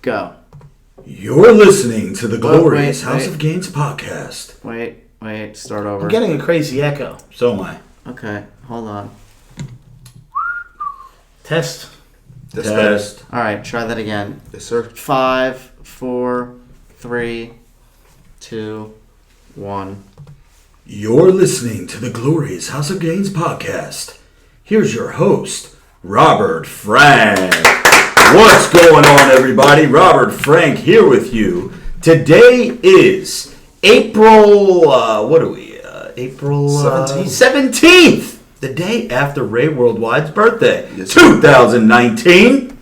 Go. You're listening to the glorious House of Gains podcast. Wait, start over. I'm getting a crazy echo. So am I. Okay, hold on. Test. Test. All right, try that again. Yes, sir. 5, 4, 3, 2, 1. You're listening to the glorious House of Gains podcast. Here's your host, Robert Frank. What's going on, everybody? Robert Frank here with you. Today is April, April 17th, the day after Ray Worldwide's birthday, yes, 2019.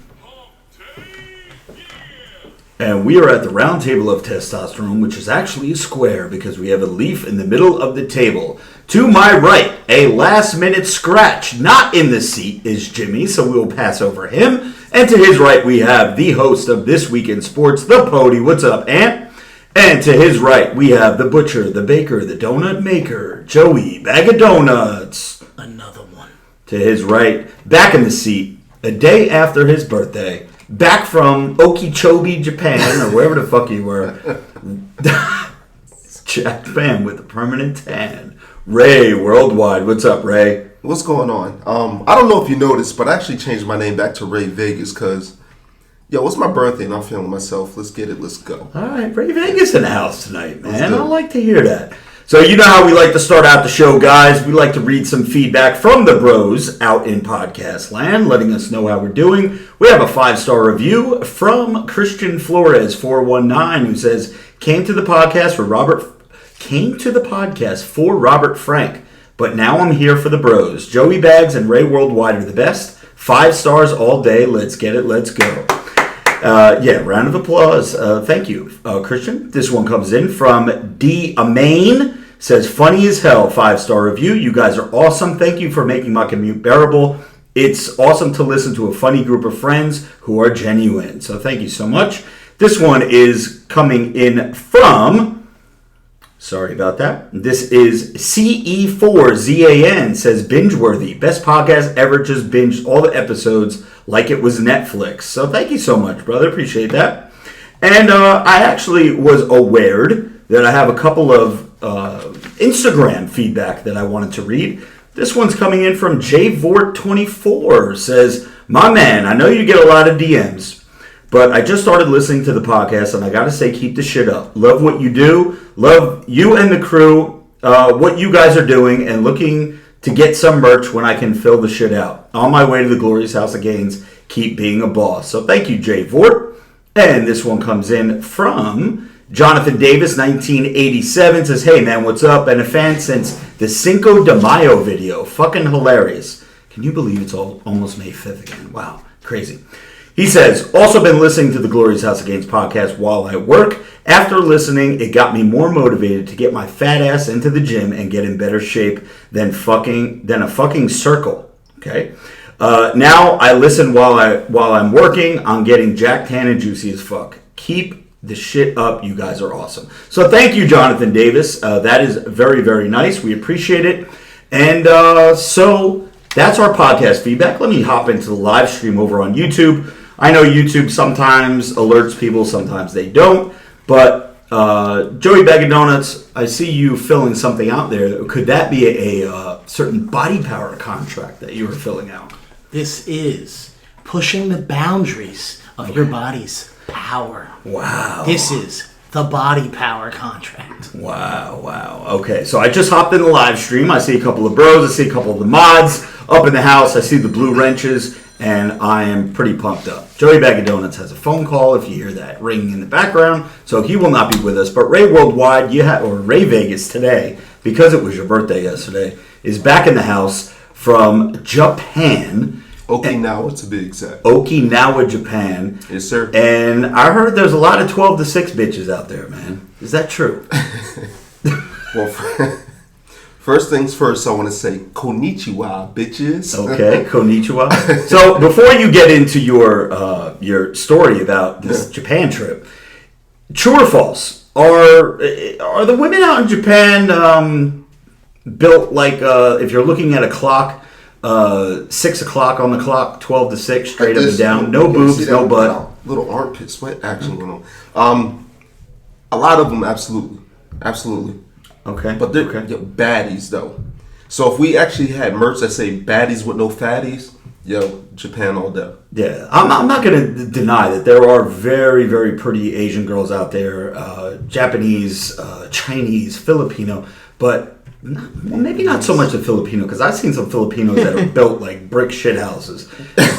And we are at the round table of testosterone, which is actually a square because we have a leaf in the middle of the table. To my right, a last-minute scratch, not in the seat, is Jimmy, so we will pass over him. And to his right, we have the host of This Week in Sports, the Pody. What's up, Ant? And to his right, we have the butcher, the baker, the donut maker, Joey Bag of Donuts. Another one. To his right, back in the seat, a day after his birthday, back from Okeechobee, Japan, or wherever the fuck you were. Jacked fan with a permanent tan. Ray Worldwide. What's up, Ray? What's going on? I don't know if you noticed, but I actually changed my name back to Ray Vegas because, it's my birthday and I'm feeling myself. Let's get it. Let's go. All right, Ray Vegas in the house tonight, man. Let's do it. I like to hear that. So you know how we like to start out the show, guys. We like to read some feedback from the bros out in podcast land, letting us know how we're doing. We have a 5-star review from Christian Flores 419 who says, came to the podcast for Robert Frank, but now I'm here for the bros. Joey Bags and Ray Worldwide are the best. 5 stars all day. Let's get it. Let's go. Round of applause. Thank you, Christian. This one comes in from D. Amain. Says, funny as hell, 5-star review. You guys are awesome. Thank you for making my commute bearable. It's awesome to listen to a funny group of friends who are genuine. So thank you so much. This one is coming in from, sorry about that. This is CE4ZAN, says, binge-worthy. Best podcast ever, just binged all the episodes like it was Netflix. So thank you so much, brother. Appreciate that. And I actually was aware that I have a couple of Instagram feedback that I wanted to read. This one's coming in from JVort24. Says, my man, I know you get a lot of DMs, but I just started listening to the podcast, and I gotta say, keep the shit up. Love what you do. Love you and the crew, what you guys are doing, and looking to get some merch when I can fill the shit out. On my way to the glorious House of Gains. Keep being a boss. So thank you, Jay Vort. And this one comes in from Jonathan Davis, 1987. Says, hey man, what's up? Been a fan since the Cinco de Mayo video. Fucking hilarious. Can you believe it's almost May 5th again? Wow, crazy. He says, also been listening to the Glorious House of Gains podcast while I work. After listening, it got me more motivated to get my fat ass into the gym and get in better shape than a fucking circle. Okay. Now I listen while I'm working. I'm getting jacked, tan, and juicy as fuck. Keep the shit up. You guys are awesome. So thank you, Jonathan Davis. That is very, very nice. We appreciate it. And so that's our podcast feedback. Let me hop into the live stream over on YouTube. I know YouTube sometimes alerts people, sometimes they don't. But Joey Bag of Donuts, I see you filling something out there. Could that be a certain body power contract that you were filling out? This is pushing the boundaries of your body's power. Wow. This is the body power contract. Wow. Okay, so I just hopped in the live stream. I see a couple of bros. I see a couple of the mods up in the house. I see the blue wrenches, and I am pretty pumped up. Joey Bag of Donuts has a phone call if you hear that ringing in the background, so he will not be with us. But Ray Worldwide, or Ray Vegas today, because it was your birthday yesterday, is back in the house from Japan. Okinawa, to be exact. Okinawa, Japan. Yes, sir. And I heard there's a lot of 12 to 6 bitches out there, man. Is that true? Well, first things first, I want to say konnichiwa, bitches. Okay, konnichiwa. So before you get into your story about this Japan trip, true or false? Are the women out in Japan built like if you're looking at a clock? 6 o'clock on the clock, 12 to 6, straight Like up this, and down. you No can boobs, see that no butt. little armpit sweat action going on. A lot of them, absolutely. Okay. But they're okay. baddies though. So if we actually had merch that say baddies with no fatties, Japan all day. Yeah, I'm not going to deny that there are very, very pretty Asian girls out there, Japanese, Chinese, Filipino, but maybe not so much the Filipino, because I've seen some Filipinos that are built like brick shit houses.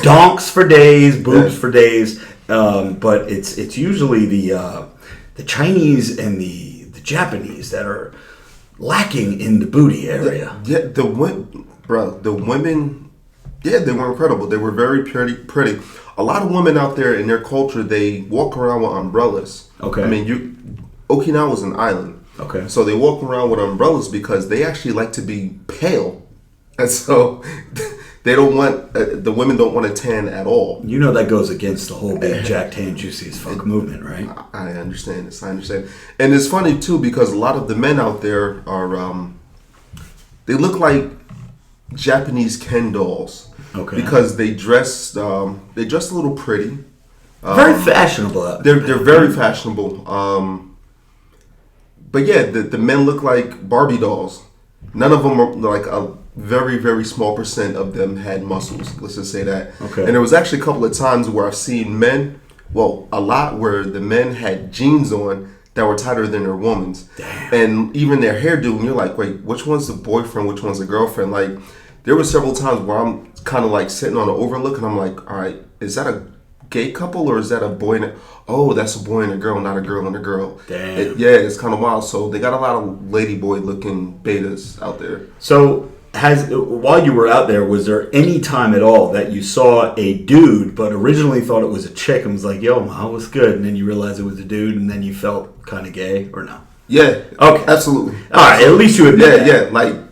Donks for days, boobs for days, but it's usually the Chinese and the Japanese that are lacking in the booty area. Yeah, the women. Yeah, they were incredible. They were very pretty. A lot of women out there in their culture, they walk around with umbrellas. Okay. I mean, Okinawa is an island. Okay. So they walk around with umbrellas because they actually like to be pale, and so they don't want the women don't want to tan at all. You know that goes against the whole big Jack Tan Juicy as fuck movement, right? I understand this. I understand, and it's funny too because a lot of the men out there are they look like Japanese Ken dolls. Okay. Because they dress a little pretty. Very fashionable out there. They're very fashionable. But yeah, the men look like Barbie dolls. None of them are like a very, very small percent of them had muscles. Let's just say that. Okay. And there was actually a couple of times where I've seen men, well, a lot where the men had jeans on that were tighter than their women's. Damn. And even their hairdo, and you're like, wait, which one's the boyfriend, which one's the girlfriend? Like, there were several times where I'm kind of like sitting on an overlook and I'm like, all right, is that a gay couple or is that a boy and that's a boy and a girl, not a girl and a girl. Damn. It's kind of wild. So they got a lot of ladyboy looking betas out there. So while you were out there, was there any time at all that you saw a dude but originally thought it was a chick and was like, yo, ma, what's good? And then you realized it was a dude and then you felt kind of gay or no? Yeah. Okay. Absolutely. All right, at least you admit that. Yeah. Like,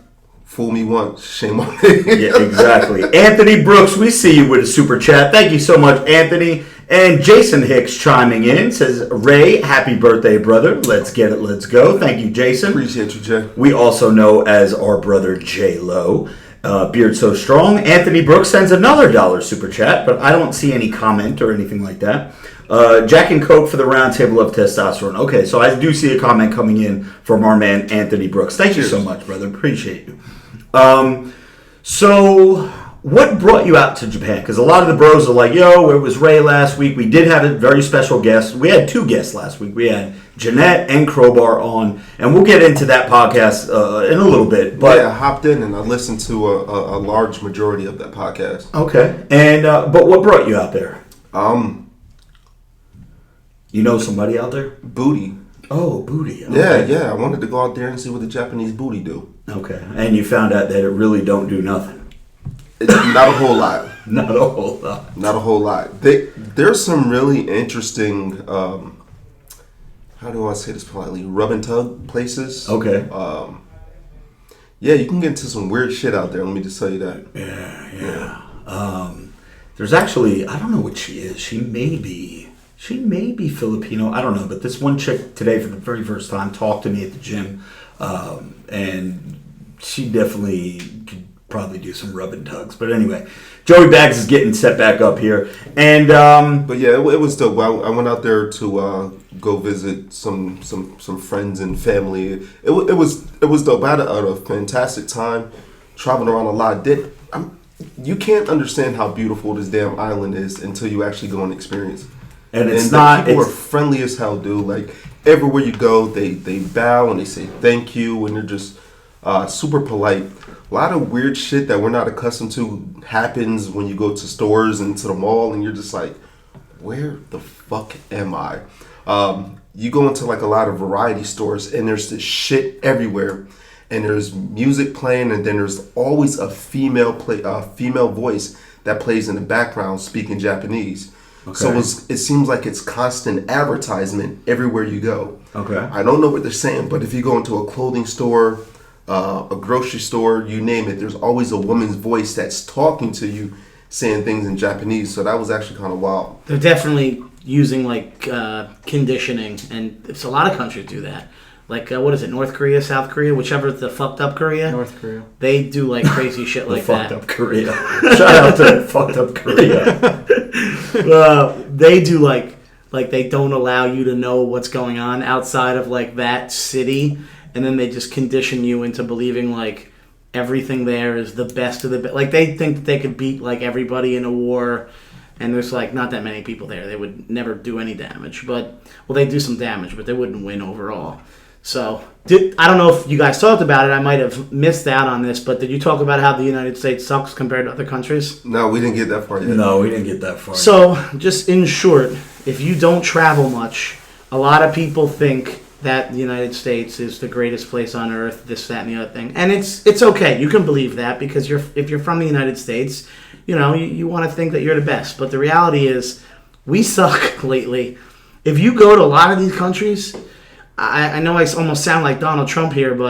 fool me once, shame on me. Yeah, exactly. Anthony Brooks, we see you with a super chat. Thank you so much, Anthony. And Jason Hicks chiming in says, Ray, happy birthday, brother. Let's get it. Let's go. Thank you, Jason. Appreciate you, Jay. We also know as our brother J Lo. Beard So Strong. Anthony Brooks sends another $1 super chat, but I don't see any comment or anything like that. Jack and Coke for the roundtable of testosterone. Okay, so I do see a comment coming in from our man Anthony Brooks. Thank you so much, brother. Appreciate you. So what brought you out to Japan? Because a lot of the bros are like, yo, it was Ray last week. We did have a very special guest. We had 2 guests last week. We had Jeanette and Crowbar on, and we'll get into that podcast in a little bit. But I hopped in and I listened to a large majority of that podcast. Okay. And but what brought you out there? You know somebody out there? Booty. Oh, booty. Okay. Yeah. I wanted to go out there and see what the Japanese booty do. Okay. And you found out that it really don't do nothing. Not a whole lot. Not a whole lot. Not a whole lot. There's some really interesting, how do I say this politely, rub and tug places. Okay. Yeah, you can get into some weird shit out there. Let me just tell you that. Yeah. There's actually, I don't know what she is. She may be Filipino. I don't know. But this one chick today for the very first time talked to me at the gym. And she definitely could probably do some rub and tugs. But anyway, Joey Bags is getting set back up here. And but yeah, it was dope. I went out there to go visit some friends and family. It was dope. I had a fantastic time traveling around a lot. You can't understand how beautiful this damn island is until you actually go and experience it. And it's and not. People are friendly as hell, dude. Like everywhere you go, they bow and they say thank you, and they're just super polite. A lot of weird shit that we're not accustomed to happens when you go to stores and to the mall, and you're just like, where the fuck am I? You go into like a lot of variety stores, and there's this shit everywhere, and there's music playing, and then there's always a female voice that plays in the background speaking Japanese. Okay. So it seems like it's constant advertisement everywhere you go. Okay. I don't know what they're saying, but if you go into a clothing store, a grocery store, you name it, there's always a woman's voice that's talking to you, saying things in Japanese. So that was actually kind of wild. They're definitely using like conditioning, and it's a lot of countries do that. like what is it, North Korea, South Korea, whichever the fucked up Korea. North Korea. They do like crazy shit like fucked that. up Korea. Shout out to fucked up Korea. They do like they don't allow you to know what's going on outside of like that city, and then they just condition you into believing like everything there is the best of the best. Like they think that they could beat like everybody in a war, and there's like not that many people there. They would never do any damage, but well, they do some damage, but they wouldn't win overall. So I don't know if you guys talked about it. I might have missed out on this, but did you talk about how the United States sucks compared to other countries? No, we didn't get that far yet. No, we didn't get that far. So, just in short, if you don't travel much, a lot of people think that the United States is the greatest place on earth, this, that, and the other thing. And it's okay. You can believe that because if you're from the United States, you know, you want to think that you're the best. But the reality is, we suck lately. If you go to a lot of these countries, I know I almost sound like Donald Trump here,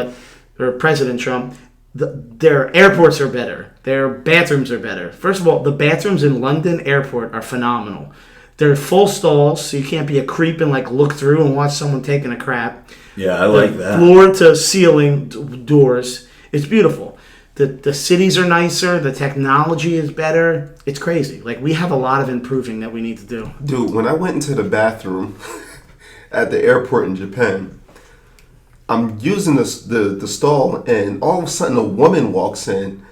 or President Trump, their airports are better. Their bathrooms are better. First of all, the bathrooms in London airport are phenomenal. They're full stalls, so you can't be a creep and like look through and watch someone taking a crap. yeah, I like that. Floor to ceiling doors. It's beautiful. The cities are nicer. The technology is better. It's crazy. Like we have a lot of improving that we need to do. Dude, when I went into the bathroom at the airport in Japan, I'm using the stall, and all of a sudden a woman walks in,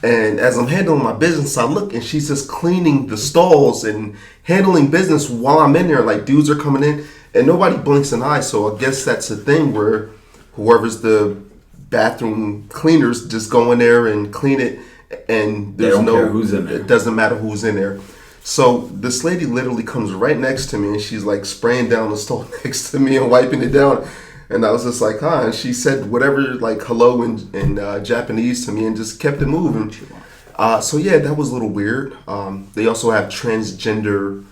and as I'm handling my business, I look and she's just cleaning the stalls and handling business while I'm in there. Like dudes are coming in, and nobody blinks an eye. So I guess that's the thing where whoever's the bathroom cleaners just go in there and clean it, and They there's don't no care who's in there. It doesn't matter who's in there. So this lady literally comes right next to me, and she's like spraying down the stall next to me and wiping it down. And I was just like, huh. And she said whatever, like hello in Japanese to me, and just kept it moving. So yeah, that was a little weird. They also have transgender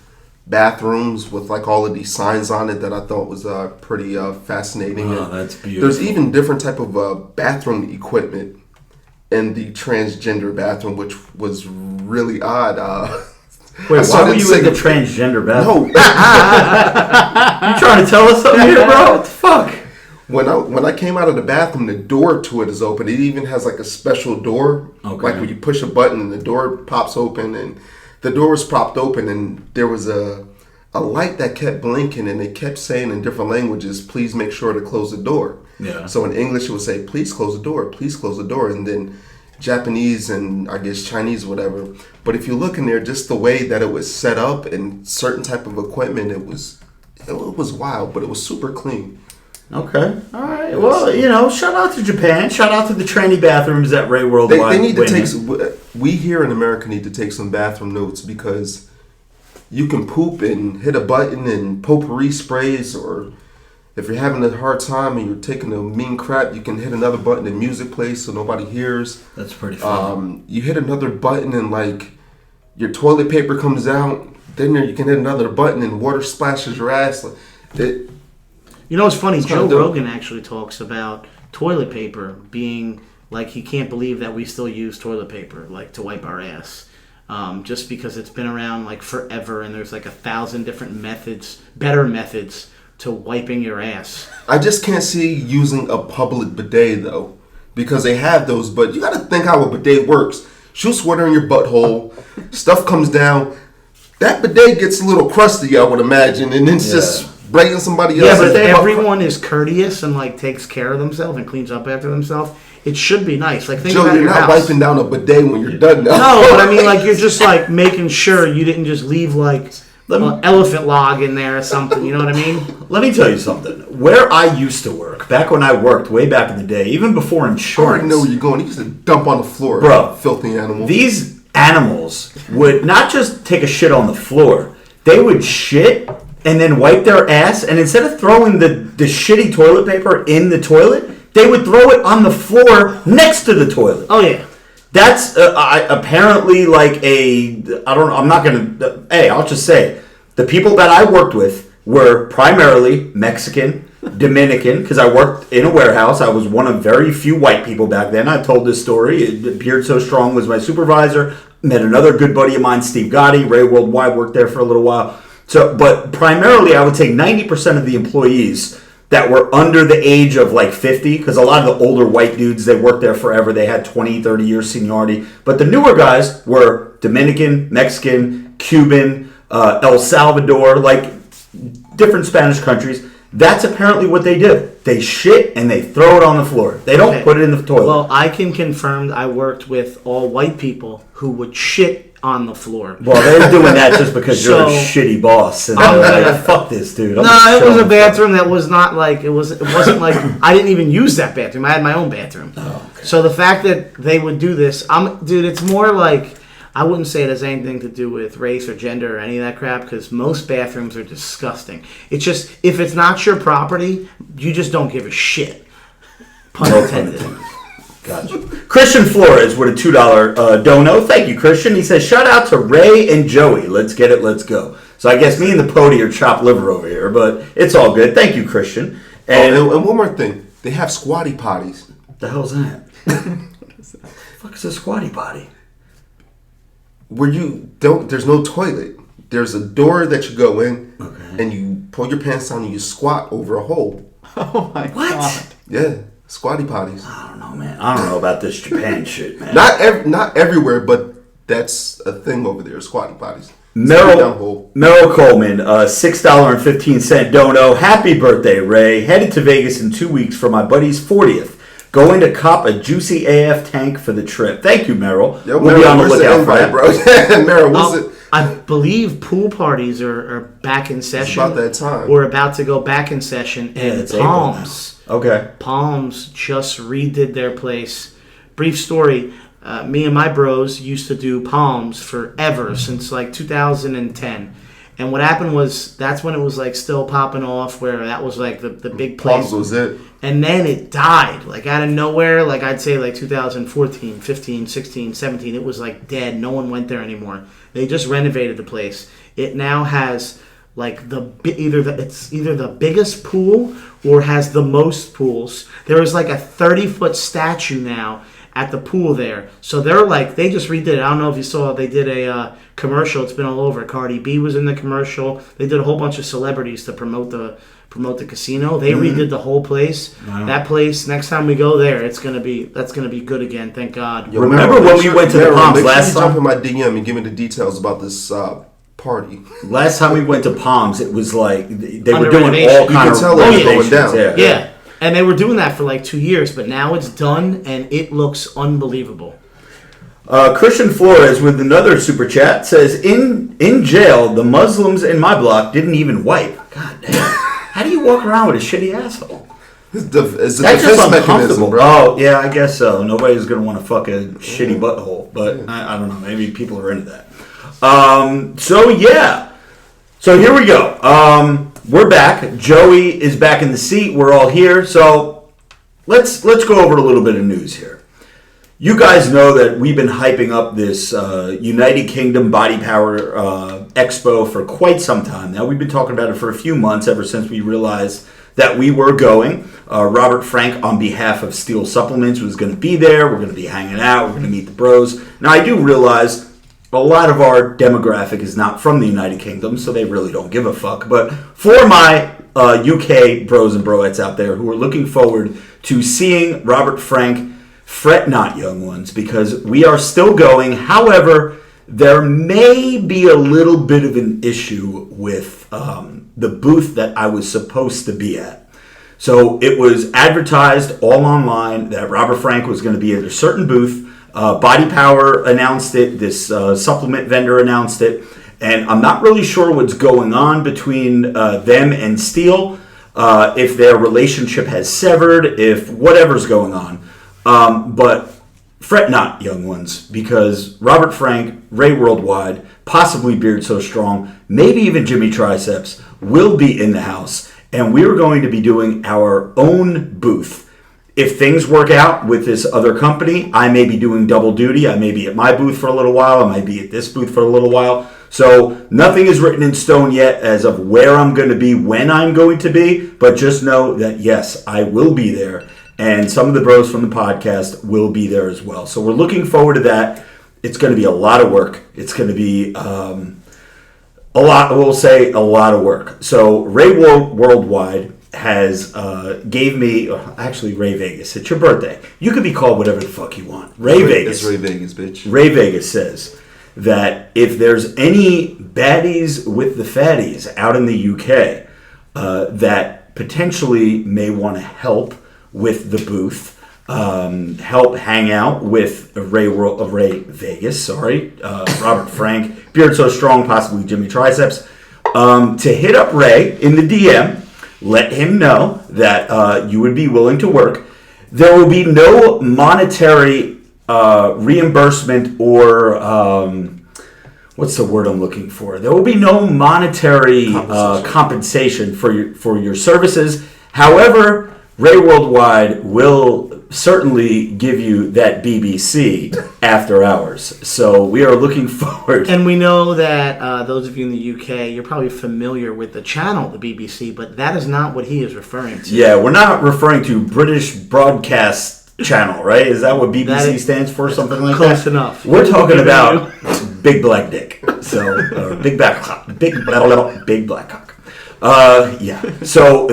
bathrooms with like all of these signs on it that I thought was pretty fascinating. Oh, And that's beautiful. there's even different type of bathroom equipment in the transgender bathroom, which was really odd. Wait, I saw why were them you in the say- transgender bathroom? No, You trying to tell us something here, bro? What the fuck? when I came out of the bathroom, the door to it is open. It even has like a special door, Okay. like when you push a button and the door pops open. And the door was propped open, and there was a light that kept blinking, and it kept saying in different languages, "Please make sure to close the door." Yeah. So in English, it would say, "Please close the door. Please close the door," and then Japanese and I guess Chinese, whatever. But if you look in there, just the way that it was set up and certain type of equipment, it was wild, but it was super clean. Okay. All right. Well, you know, shout out to Japan. Shout out to the tranny bathrooms at Ray They, Worldwide. they need to Wait a take. minute. We here in America need to take some bathroom notes, because you can poop and hit a button and potpourri sprays, or if you're having a hard time and you're taking a mean crap, you can hit another button and music plays so nobody hears. That's pretty fun. You hit another button and like your toilet paper comes out. Then you can hit another button and water splashes your ass. It, You know what's funny? It's Joe kinda dope. Rogan actually talks about toilet paper being like he can't believe that we still use toilet paper like to wipe our ass. Just because it's been around like forever, and there's like 1,000 different methods, better methods to wiping your ass. I just can't see using a public bidet though, because they have those, but you got to think how a bidet works. Shoots water in your butthole, stuff comes down. That bidet gets a little crusty, I would imagine, and it's just breaking somebody Yeah, else's but if butt. everyone is courteous and like takes care of themselves and cleans up after themselves, it should be nice. Like think Joe, about you're your not house. wiping down a bidet when you're done now. No, but I mean, like, you're just, like, making sure you didn't just leave, like, an elephant log in there or something. You know what I mean? Let me tell you something. Where I used to work, back when I worked way back in the day, even before I already insurance, know where you're going. You used to dump on the floor, Bro. filthy animal. these animals would not just take a shit on the floor, they would shit and then wipe their ass, and instead of throwing the shitty toilet paper in the toilet, they would throw it on the floor next to the toilet. Oh, yeah. That's apparently like I'm not going to, hey, I'll just say, the people that I worked with were primarily Mexican, Dominican, because I worked in a warehouse. I was one of very few white people back then. I told this story. Beard So Strong was my supervisor. Met another good buddy of mine, Steve Gotti. Ray Worldwide worked there for a little while. So, but primarily, I would say 90% of the employees that were under the age of like 50, because a lot of the older white dudes, they worked there forever. They had 20, 30 years seniority. But the newer guys were Dominican, Mexican, Cuban, El Salvador, like different Spanish countries. That's apparently what they do. They shit and they throw it on the floor. They don't Okay. put it in the toilet. Well, I can confirm I worked with all white people who would shit on the floor. Well, they're doing that just because you're a So- shitty boss. And I'm they're gonna- like, fuck this, dude. I'm No, just it was a chilling. bathroom that was not like it wasn't like I didn't even use that bathroom. I had my own bathroom. Oh, okay. So the fact that they would do this, dude, it's more like I wouldn't say it has anything to do with race or gender or any of that crap because most bathrooms are disgusting. It's just if it's not your property, you just don't give a shit. Pun No intended. pun intended. Gotcha. Christian Flores with a $2 dono. Thank you, Christian. He says, shout out to Ray and Joey. Let's get it, let's go. So I guess me and the Pody are chopped liver over here, but it's all good. Thank you, Christian. And And one more thing, they have squatty potties. what the hell's that? What the fuck is a squatty potty? Where you don't, there's no toilet. There's a door that you go in, Okay. and you pull your pants down and you squat over a hole. Oh my What? god. Yeah, squatty potties. I don't know, man. I don't know about this Japan shit, man. Not everywhere, but that's a thing over there. Squatty potties. Down hole. Merrill Coleman, $6.15 dono. Happy birthday, Ray. Headed to Vegas in 2 weeks for my buddy's 40th. Going to cop a juicy AF tank for the trip. Thank you, Merrill. Yo, We'll be on the where's lookout for that. bro? Yeah, Meryl, what's it? I believe pool parties are back in session. about that time. We're about to go back in session. And it's April now. Palms. Okay. Palms just redid their place. Brief story. Me and my bros used to do Palms forever, since like 2010. And what happened was that's when it was like still popping off, where that was like the big place. Palms was it. And then it died, like out of nowhere, like I'd say like 2014, 15, 16, 17. It was like dead. No one went there anymore. They just renovated the place. It now has like it's either the biggest pool or has the most pools. There is like a 30-foot statue now at the pool there. So they just redid it. I don't know if you saw, they did a commercial. It's been all over. Cardi B was in the commercial. They did a whole bunch of celebrities to promote the casino. They redid the whole place. Wow. That place, next time we go there, that's gonna be good again. Thank God. Yo, Remember Meryl, when make we went to the Meryl, Palms make last sure you time? jump in my DM and give me the details about this party. Last time we went to Palms, it was like they were Under doing renovation. all You kind can of tell it was renovations. going down. Yeah. And they were doing that for like 2 years, but now it's done and it looks unbelievable. Christian Flores with another super chat says, in jail, the Muslims in my block didn't even wipe. God damn. How do you walk around with a shitty asshole? It's a That's defense just mechanism, uncomfortable. bro. Oh, yeah, I guess so. Nobody's going to want to fuck a shitty butthole, but I don't know. Maybe people are into that. So here we go. We're back. Joey is back in the seat. We're all here. So let's go over a little bit of news here. You guys know that we've been hyping up this United Kingdom Body Power Expo for quite some time now. We've been talking about it for a few months, ever since we realized that we were going. Robert Frank, on behalf of Steel Supplements, was going to be there. We're going to be hanging out. We're going to meet the bros. Now, I do realize a lot of our demographic is not from the United Kingdom, so they really don't give a fuck. But for my UK bros and broettes out there who are looking forward to seeing Robert Frank, fret not, young ones, because we are still going. However, there may be a little bit of an issue with the booth that I was supposed to be at. So it was advertised all online that Robert Frank was going to be at a certain booth. Body Power announced it. This supplement vendor announced it. And I'm not really sure what's going on between them and Steel, if their relationship has severed, if whatever's going on. But fret not, young ones, because Robert Frank, Ray Worldwide, possibly Beard So Strong, maybe even Jimmy Triceps will be in the house, and we're going to be doing our own booth. If things work out with this other company, I may be doing double duty. I may be at my booth for a little while. I might be at this booth for a little while. So nothing is written in stone yet as of where I'm going to be, when I'm going to be, but just know that, yes, I will be there. And some of the bros from the podcast will be there as well. So we're looking forward to that. It's going to be a lot of work. It's going to be a lot of work. So Ray Worldwide has gave me actually Ray Vegas. It's your birthday. You can be called whatever the fuck you want. Ray Vegas. It's Ray Vegas, bitch. Ray Vegas says that if there's any baddies with the fatties out in the UK that potentially may want to help with the booth, help hang out with Ray Vegas, Robert Frank, Beard So Strong, possibly Jimmy Triceps, to hit up Ray in the DM, let him know that you would be willing to work. There will be no monetary reimbursement or what's the word I'm looking for? There will be no monetary compensation for your services. However, Ray Worldwide will certainly give you that BBC after hours. So we are looking forward. And we know that those of you in the UK, you're probably familiar with the channel, the BBC, but that is not what he is referring to. Yeah, we're not referring to British Broadcast Channel, right? Is that what BBC stands for? Something like close that? enough. We're talking about big black dick. So, big black cock. Big black cock. Yeah. So...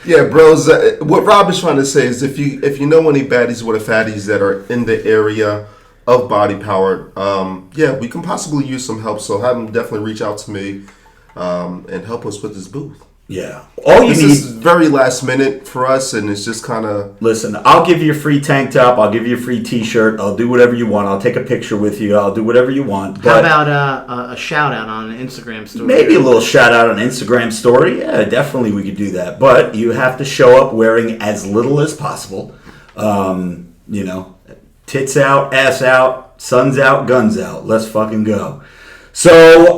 Yeah, bros. What Rob is trying to say is, if you know any baddies with the fatties that are in the area of Body Power, yeah, we can possibly use some help. So have them definitely reach out to me and help us with this booth. Yeah, all you This need. is very last minute for us, and it's just kind of. Listen, I'll give you a free tank top. I'll give you a free T-shirt. I'll do whatever you want. I'll take a picture with you. I'll do whatever you want. How But about a shout out on an Instagram story? maybe a little shout out on Instagram story. Yeah, definitely we could do that. But you have to show up wearing as little as possible. You know, tits out, ass out, sun's out, guns out. Let's fucking go. So,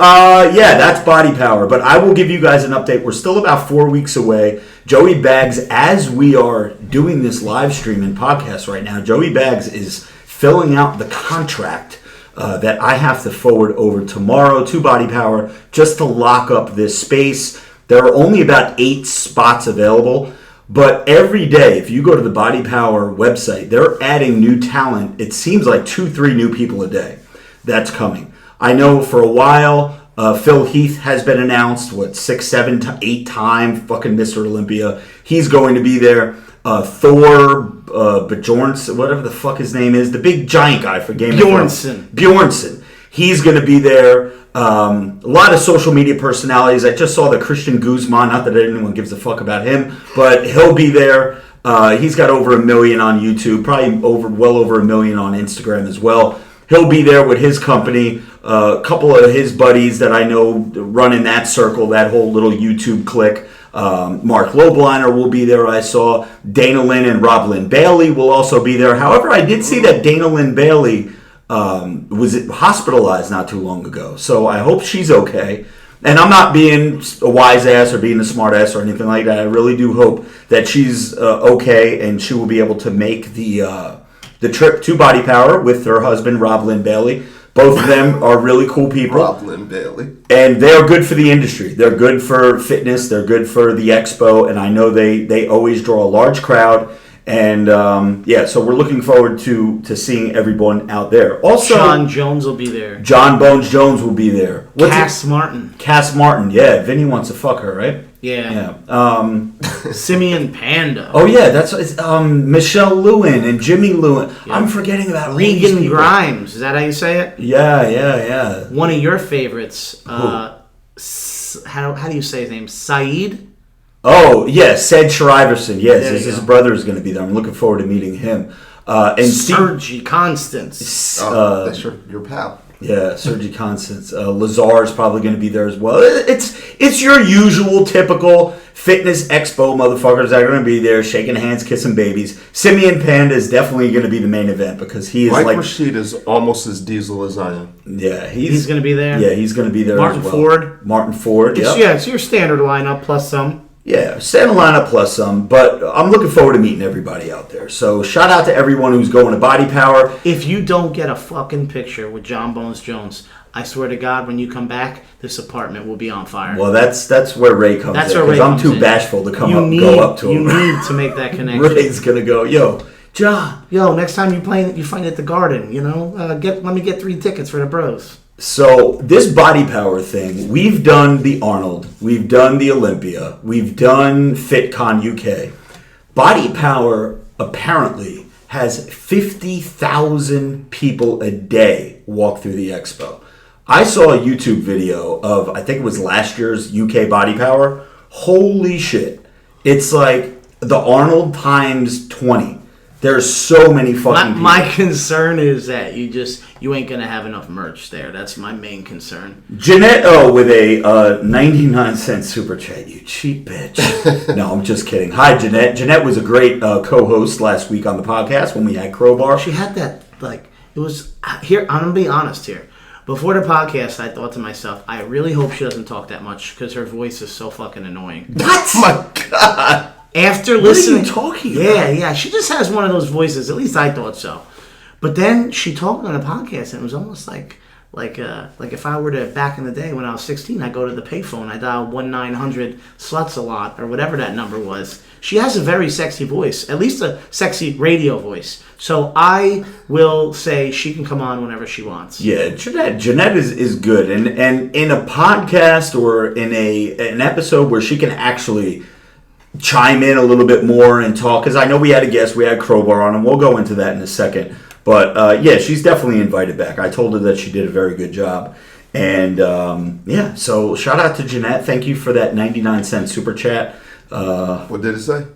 yeah, that's Body Power. But I will give you guys an update. We're still about 4 weeks away. Joey Bags, as we are doing this live stream and podcast right now, Joey Bags is filling out the contract that I have to forward over tomorrow to Body Power just to lock up this space. There are only about 8 spots available. But every day, if you go to the Body Power website, they're adding new talent. It seems like 2-3 new people a day. That's coming. I know for a while, Phil Heath has been announced, 6, 7, 8 time fucking Mr. Olympia. He's going to be there. Thor Bjornsson, whatever the fuck his name is, the big giant guy for Game of Thrones. Bjornsson. He's going to be there. A lot of social media personalities. I just saw the Christian Guzman, not that anyone gives a fuck about him, but he'll be there. He's got over 1 million on YouTube, probably well over 1 million on Instagram as well. He'll be there with his company, a couple of his buddies that I know run in that circle, that whole little YouTube clique. Mark Lobliner will be there, I saw. Dana Lynn and Rob Lynn Bailey will also be there. However, I did see that Dana Lynn Bailey was hospitalized not too long ago. So I hope she's okay. And I'm not being a wise ass or being a smart ass or anything like that. I really do hope that she's okay and she will be able to make the trip to Body Power with her husband, Rob Lynn Bailey. Both of them are really cool people. Rob Lynn Bailey. And they are good for the industry. They're good for fitness. They're good for the expo. And I know they always draw a large crowd. And, yeah, so we're looking forward to seeing everyone out there. Also, Sean Jones will be there. John Bones Jones will be there. Cass Martin. Cass Martin, yeah. Vinny wants to fuck her, right? Yeah. Yeah. Simeon Panda. Oh, yeah, that's Michelle Lewin and Jimmy Lewin. Yep. I'm forgetting about all these Regan people. Grimes. Is that how you say it? Yeah. One of your favorites. How do you say his name? Saeed? Oh, yeah, Sid Shriverson. Yes, his go. brother is going to be there. I'm looking forward to meeting him. And Sergi Constance. That's your pal. Yeah, Sergi Constance. Lazar is probably going to be there as well. It's your usual, typical fitness expo motherfuckers that are going to be there, shaking hands, kissing babies. Simeon Panda is definitely going to be the main event because he is Mike Rashid is almost as diesel as I am. Yeah, he's going to be there. Yeah, he's going to be there Martin as well. Ford. Martin Ford, Yeah, it's your standard lineup plus some. Yeah, Santa lineup plus some, but I'm looking forward to meeting everybody out there. So shout out to everyone who's going to Body Power. If you don't get a fucking picture with John Bones Jones, I swear to God, when you come back, this apartment will be on fire. Well, that's where Ray comes in. Because I'm too bashful to go up to him. You need to make that connection. Ray's going to go, yo, John. Yo, next time you find it at the Garden, let me get 3 tickets for the bros. So this body power thing, we've done the Arnold, we've done the Olympia, we've done FitCon UK. Body power apparently has 50,000 people a day walk through the expo. I saw a YouTube video of, I think it was last year's UK Body Power. Holy shit. It's like the Arnold times 20. There's so many fucking people. My concern is that you ain't gonna have enough merch there. That's my main concern. Jeanette O with a 99-cent super chat. You cheap bitch. No, I'm just kidding. Hi, Jeanette. Jeanette was a great co-host last week on the podcast when we had Crowbar. She had that, like, it was, here, I'm gonna be honest here. Before the podcast, I thought to myself, I really hope she doesn't talk that much because her voice is so fucking annoying. What? Oh my God. After What listening, are you talking about? Yeah, she just has one of those voices. At least I thought so. But then she talked on a podcast, and it was almost like if I were to, back in the day when I was 16, I go to the payphone, I dial 1-900 sluts a lot or whatever that number was. She has a very sexy voice, at least a sexy radio voice. So I will say she can come on whenever she wants. Yeah, Jeanette is good, and in a podcast or in an episode where she can actually chime in a little bit more and talk, because I know we had a guest, we had Crowbar on, and we'll go into that in a second. But yeah, she's definitely invited back. I told her that she did a very good job. And yeah, so shout out to Jeanette. Thank you for that 99-cent super chat. What did it say?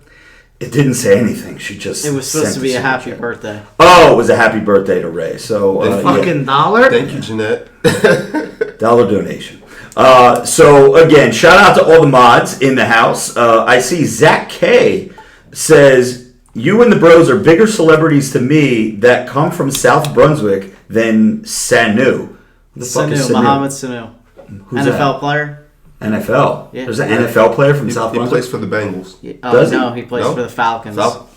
It didn't say anything. She just It was supposed sent to be the a super happy chat. birthday. Oh, it was a happy birthday to Ray. So Fucking dollar? Thank you, Jeanette. dollar donation. So again, shout out to all the mods in the house. I see Zach K says, you and the bros are bigger celebrities to me that come from South Brunswick than Sanu. Who the fuck is Sanu, Mohamed Sanu. Who's NFL that? player. NFL. Yeah. There's an NFL player from South He Brunswick. plays for the Bengals. Oh, Does he? no, he plays No? for the Falcons. Oh,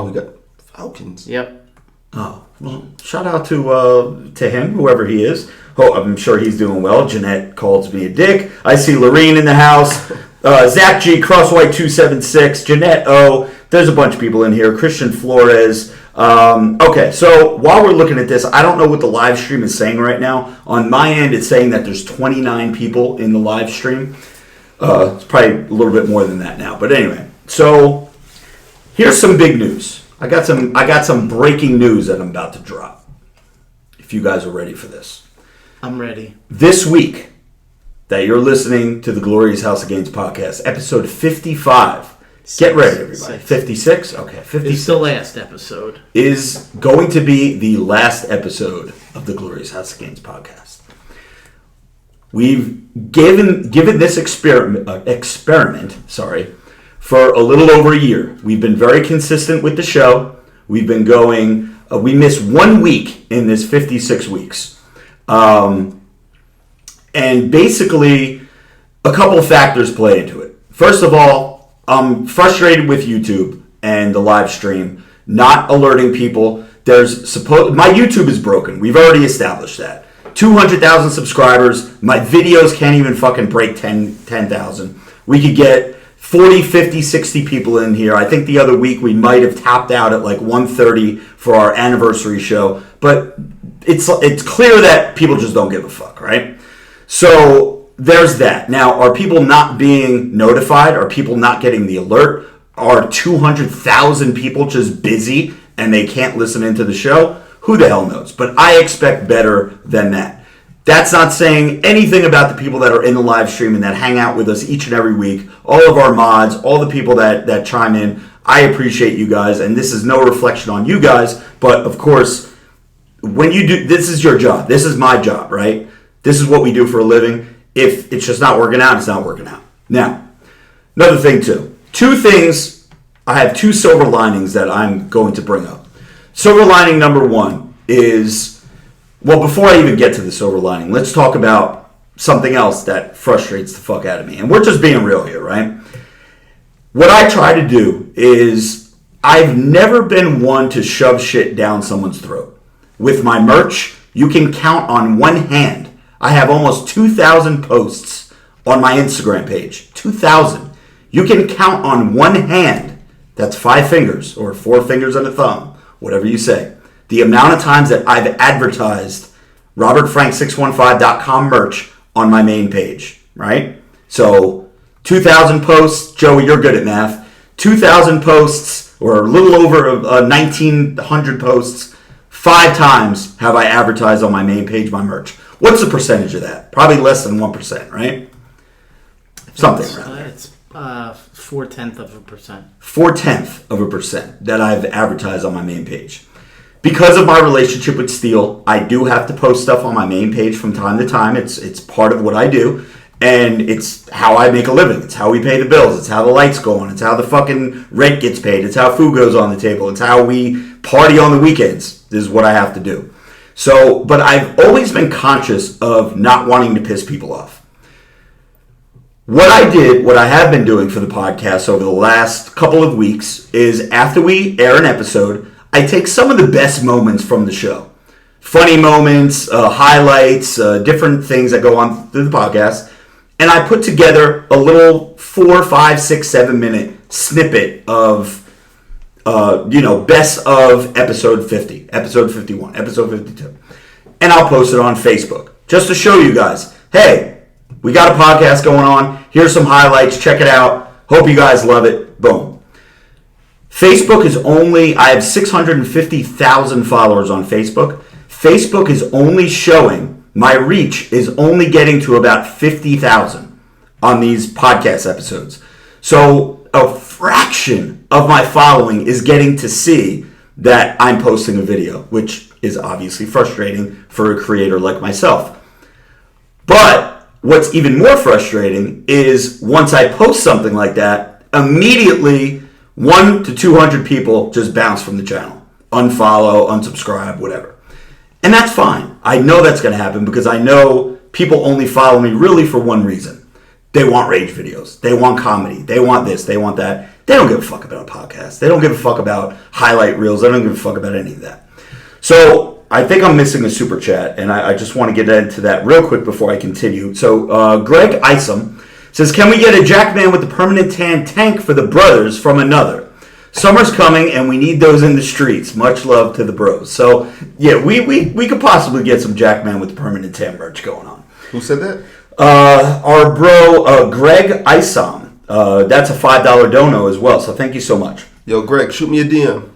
we got Falcons. Yep. Oh, well, shout out to him, whoever he is. Oh, I'm sure he's doing well. Jeanette calls me a dick. I see Lorene in the house. Zach G, Crosswhite 276, Jeanette O. There's a bunch of people in here. Christian Flores. Okay, so while we're looking at this, I don't know what the live stream is saying right now. On my end, it's saying that there's 29 people in the live stream. It's probably a little bit more than that now. But anyway, so here's some big news. I got some breaking news that I'm about to drop. If you guys are ready for this. I'm ready. This week that you're listening to the Glorious House of Gains podcast, episode 55. Get ready, everybody. 56? Okay, 56. It's the last episode. Is going to be the last episode of the Glorious House of Gains podcast. We've given this experiment, for a little over a year. We've been very consistent with the show. We've been going. We missed 1 week in this 56 weeks, and basically, a couple of factors play into it. First of all, I'm frustrated with YouTube and the live stream not alerting people. My YouTube is broken. We've already established that. 200,000 subscribers. My videos can't even fucking break 10,000. We could get 40, 50, 60 people in here. I think the other week we might have tapped out at like 1:30 for our anniversary show. But it's clear that people just don't give a fuck, right? So there's that. Now, are people not being notified? Are people not getting the alert? Are 200,000 people just busy and they can't listen into the show? Who the hell knows? But I expect better than that. That's not saying anything about the people that are in the live stream and that hang out with us each and every week. All of our mods, all the people that chime in. I appreciate you guys, and this is no reflection on you guys. But, of course, when you do, this is your job. This is my job, right? This is what we do for a living. If it's just not working out, it's not working out. Now, another thing too. Two things, I have two silver linings that I'm going to bring up. Silver lining number one is, well, before I even get to the silver lining, let's talk about something else that frustrates the fuck out of me. And we're just being real here, right? What I try to do is, I've never been one to shove shit down someone's throat. With my merch, you can count on one hand. I have almost 2,000 posts on my Instagram page. 2,000. You can count on one hand, that's 5 fingers, or 4 fingers and a thumb, whatever you say, the amount of times that I've advertised robertfrank615.com merch on my main page, right? So 2,000 posts. Joey, you're good at math. 2,000 posts, or a little over 1,900 posts. 5 times have I advertised on my main page my merch. What's the percentage of that? Probably less than 1%, right? Something around there. It's 0.4%. 0.4% that I've advertised on my main page. Because of my relationship with Steel, I do have to post stuff on my main page from time to time. It's part of what I do. And it's how I make a living. It's how we pay the bills. It's how the lights go on. It's how the fucking rent gets paid. It's how food goes on the table. It's how we party on the weekends. This is what I have to do. So, but I've always been conscious of not wanting to piss people off. What I have been doing for the podcast over the last couple of weeks is after we air an episode, I take some of the best moments from the show. Funny moments, highlights, different things that go on through the podcast. And I put together a little 4, 5, 6, 7 minute snippet of, best of episode 50, episode 51, episode 52. And I'll post it on Facebook just to show you guys, hey, we got a podcast going on. Here's some highlights. Check it out. Hope you guys love it. Boom. Facebook is I have 650,000 followers on Facebook. Facebook is only showing, my reach is only getting to about 50,000 on these podcast episodes. So a fraction of my following is getting to see that I'm posting a video, which is obviously frustrating for a creator like myself. But what's even more frustrating is once I post something like that, immediately 100 to 200 people just bounce from the channel. Unfollow, unsubscribe, whatever. And that's fine. I know that's going to happen because I know people only follow me really for one reason. They want rage videos. They want comedy. They want this. They want that. They don't give a fuck about a podcast. They don't give a fuck about highlight reels. They don't give a fuck about any of that. So I think I'm missing a super chat, and I just want to get into that real quick before I continue. So Greg Isom says, can we get a Jackman with the permanent tan tank for the brothers from another? Summer's coming, and we need those in the streets. Much love to the bros. So, yeah, we could possibly get some Jackman with the permanent tan merch going on. Who said that? Our bro, Greg Isom. That's a $5 dono as well, so thank you so much. Yo, Greg, shoot me a DM.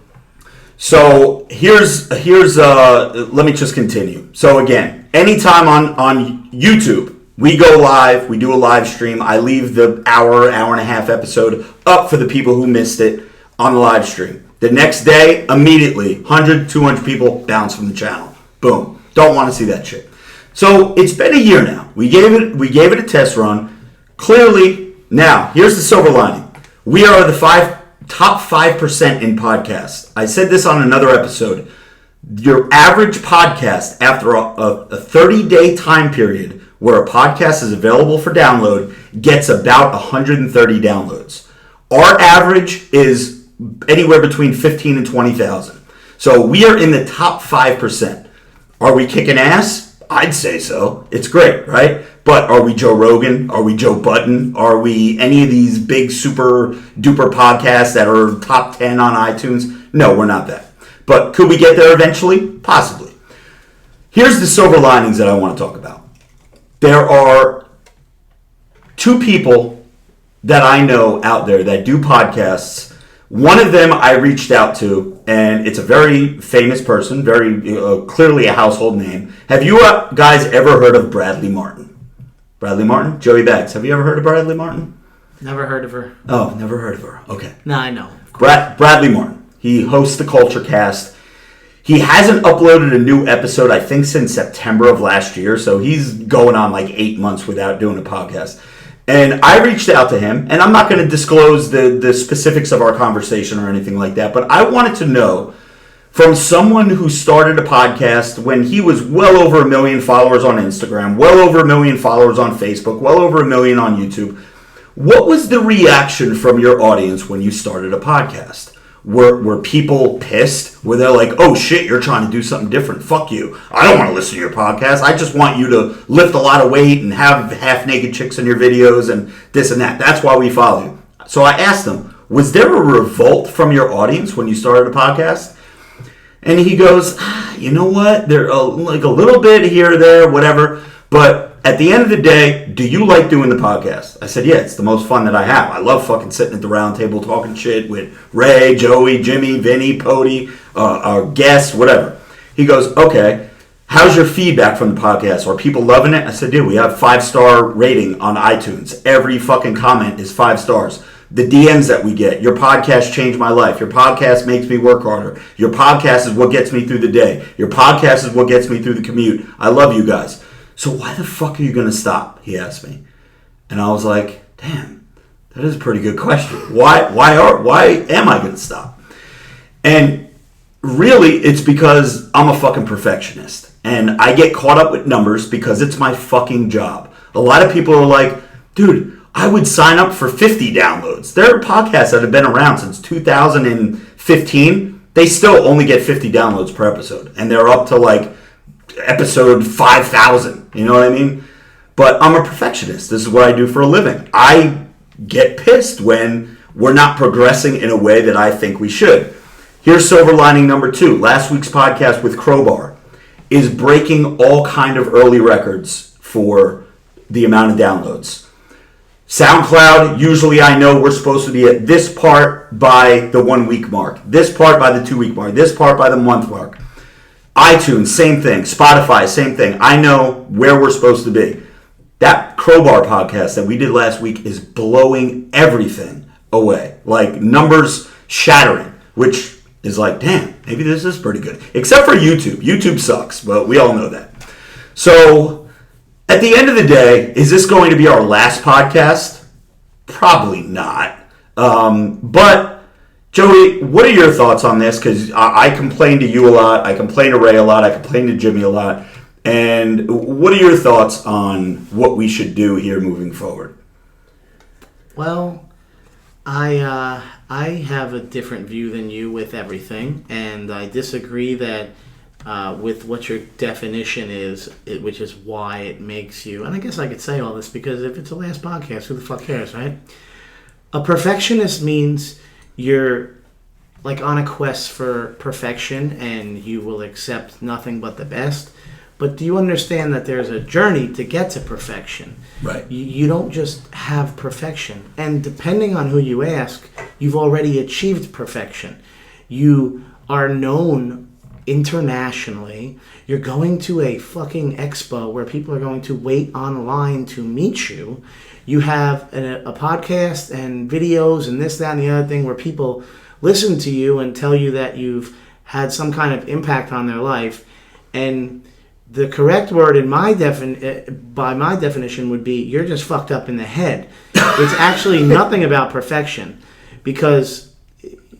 So, here's let me just continue. So, again, anytime on YouTube, we go live, we do a live stream. I leave the hour and a half episode up for the people who missed it on the live stream. The next day, immediately, 100, 200 people bounce from the channel. Boom. Don't want to see that shit. So it's been a year now. We gave it a test run. Clearly, now, here's the silver lining. We are the top 5% in podcasts. I said this on another episode. Your average podcast, after a 30-day time period where a podcast is available for download, gets about 130 downloads. Our average is anywhere between 15 and 20,000. So we are in the top 5%. Are we kicking ass? I'd say so. It's great, right? But are we Joe Rogan? Are we Joe Button? Are we any of these big super duper podcasts that are top 10 on iTunes? No, we're not that. But could we get there eventually? Possibly. Here's the silver linings that I want to talk about. There are 2 people that I know out there that do podcasts. One of them I reached out to, and it's a very famous person, very clearly a household name. Have you guys ever heard of Bradley Martin? Bradley Martin? Joey Bags. Have you ever heard of Bradley Martin? Never heard of her. Oh, never heard of her. Okay. No, I know. Bradley Martin. He hosts the Culture Cast. He hasn't uploaded a new episode, I think, since September of last year, so he's going on like 8 months without doing a podcast. And I reached out to him, and I'm not going to disclose the specifics of our conversation or anything like that, but I wanted to know from someone who started a podcast when he was well over 1 million followers on Instagram, well over 1 million followers on Facebook, well over 1 million on YouTube. What was the reaction from your audience when you started a podcast? Were people pissed? Were they like, oh shit, you're trying to do something different. Fuck you. I don't want to listen to your podcast. I just want you to lift a lot of weight and have half-naked chicks in your videos and this and that. That's why we follow you. So I asked them, was there a revolt from your audience when you started a podcast? And he goes, you know what? They're like a little bit here or there, whatever. But at the end of the day, do you like doing the podcast? I said, yeah, it's the most fun that I have. I love fucking sitting at the round table talking shit with Ray, Joey, Jimmy, Vinny, Pody, our guests, whatever. He goes, okay, how's your feedback from the podcast? Are people loving it? I said, dude, we have 5-star rating on iTunes. Every fucking comment is 5 stars. The DMs that we get, your podcast changed my life. Your podcast makes me work harder. Your podcast is what gets me through the day. Your podcast is what gets me through the commute. I love you guys. So why the fuck are you going to stop? He asked me. And I was like, damn, that is a pretty good question. Why am I going to stop? And really, it's because I'm a fucking perfectionist. And I get caught up with numbers because it's my fucking job. A lot of people are like, dude, I would sign up for 50 downloads. There are podcasts that have been around since 2015. They still only get 50 downloads per episode. And they're up to like episode 5,000. You know what I mean? But I'm a perfectionist. This is what I do for a living. I get pissed when we're not progressing in a way that I think we should. Here's silver lining number 2. Last week's podcast with Crowbar is breaking all kind of early records for the amount of downloads. SoundCloud, usually I know we're supposed to be at this part by the 1 week mark, this part by the 2 week mark, this part by the month mark. iTunes, same thing. Spotify, same thing. I know where we're supposed to be. That Crowbar podcast that we did last week is blowing everything away. Like numbers shattering, which is like, damn, maybe this is pretty good. Except for YouTube. YouTube sucks, but we all know that. So at the end of the day, is this going to be our last podcast? Probably not. But, Joey, what are your thoughts on this? Because I complain to you a lot. I complain to Ray a lot. I complain to Jimmy a lot. And what are your thoughts on what we should do here moving forward? Well, I have a different view than you with everything. And I disagree that with what your definition is, which is why it makes you, and I guess I could say all this because if it's the last podcast, who the fuck cares, right? A perfectionist means you're like on a quest for perfection and you will accept nothing but the best. But do you understand that there's a journey to get to perfection? Right. You don't just have perfection. And depending on who you ask, you've already achieved perfection. You are known internationally. You're going to a fucking expo where people are going to wait online to meet you. You have a podcast and videos and this, that, and the other thing where people listen to you and tell you that you've had some kind of impact on their life. And the correct word in by my definition would be you're just fucked up in the head. It's actually nothing about perfection because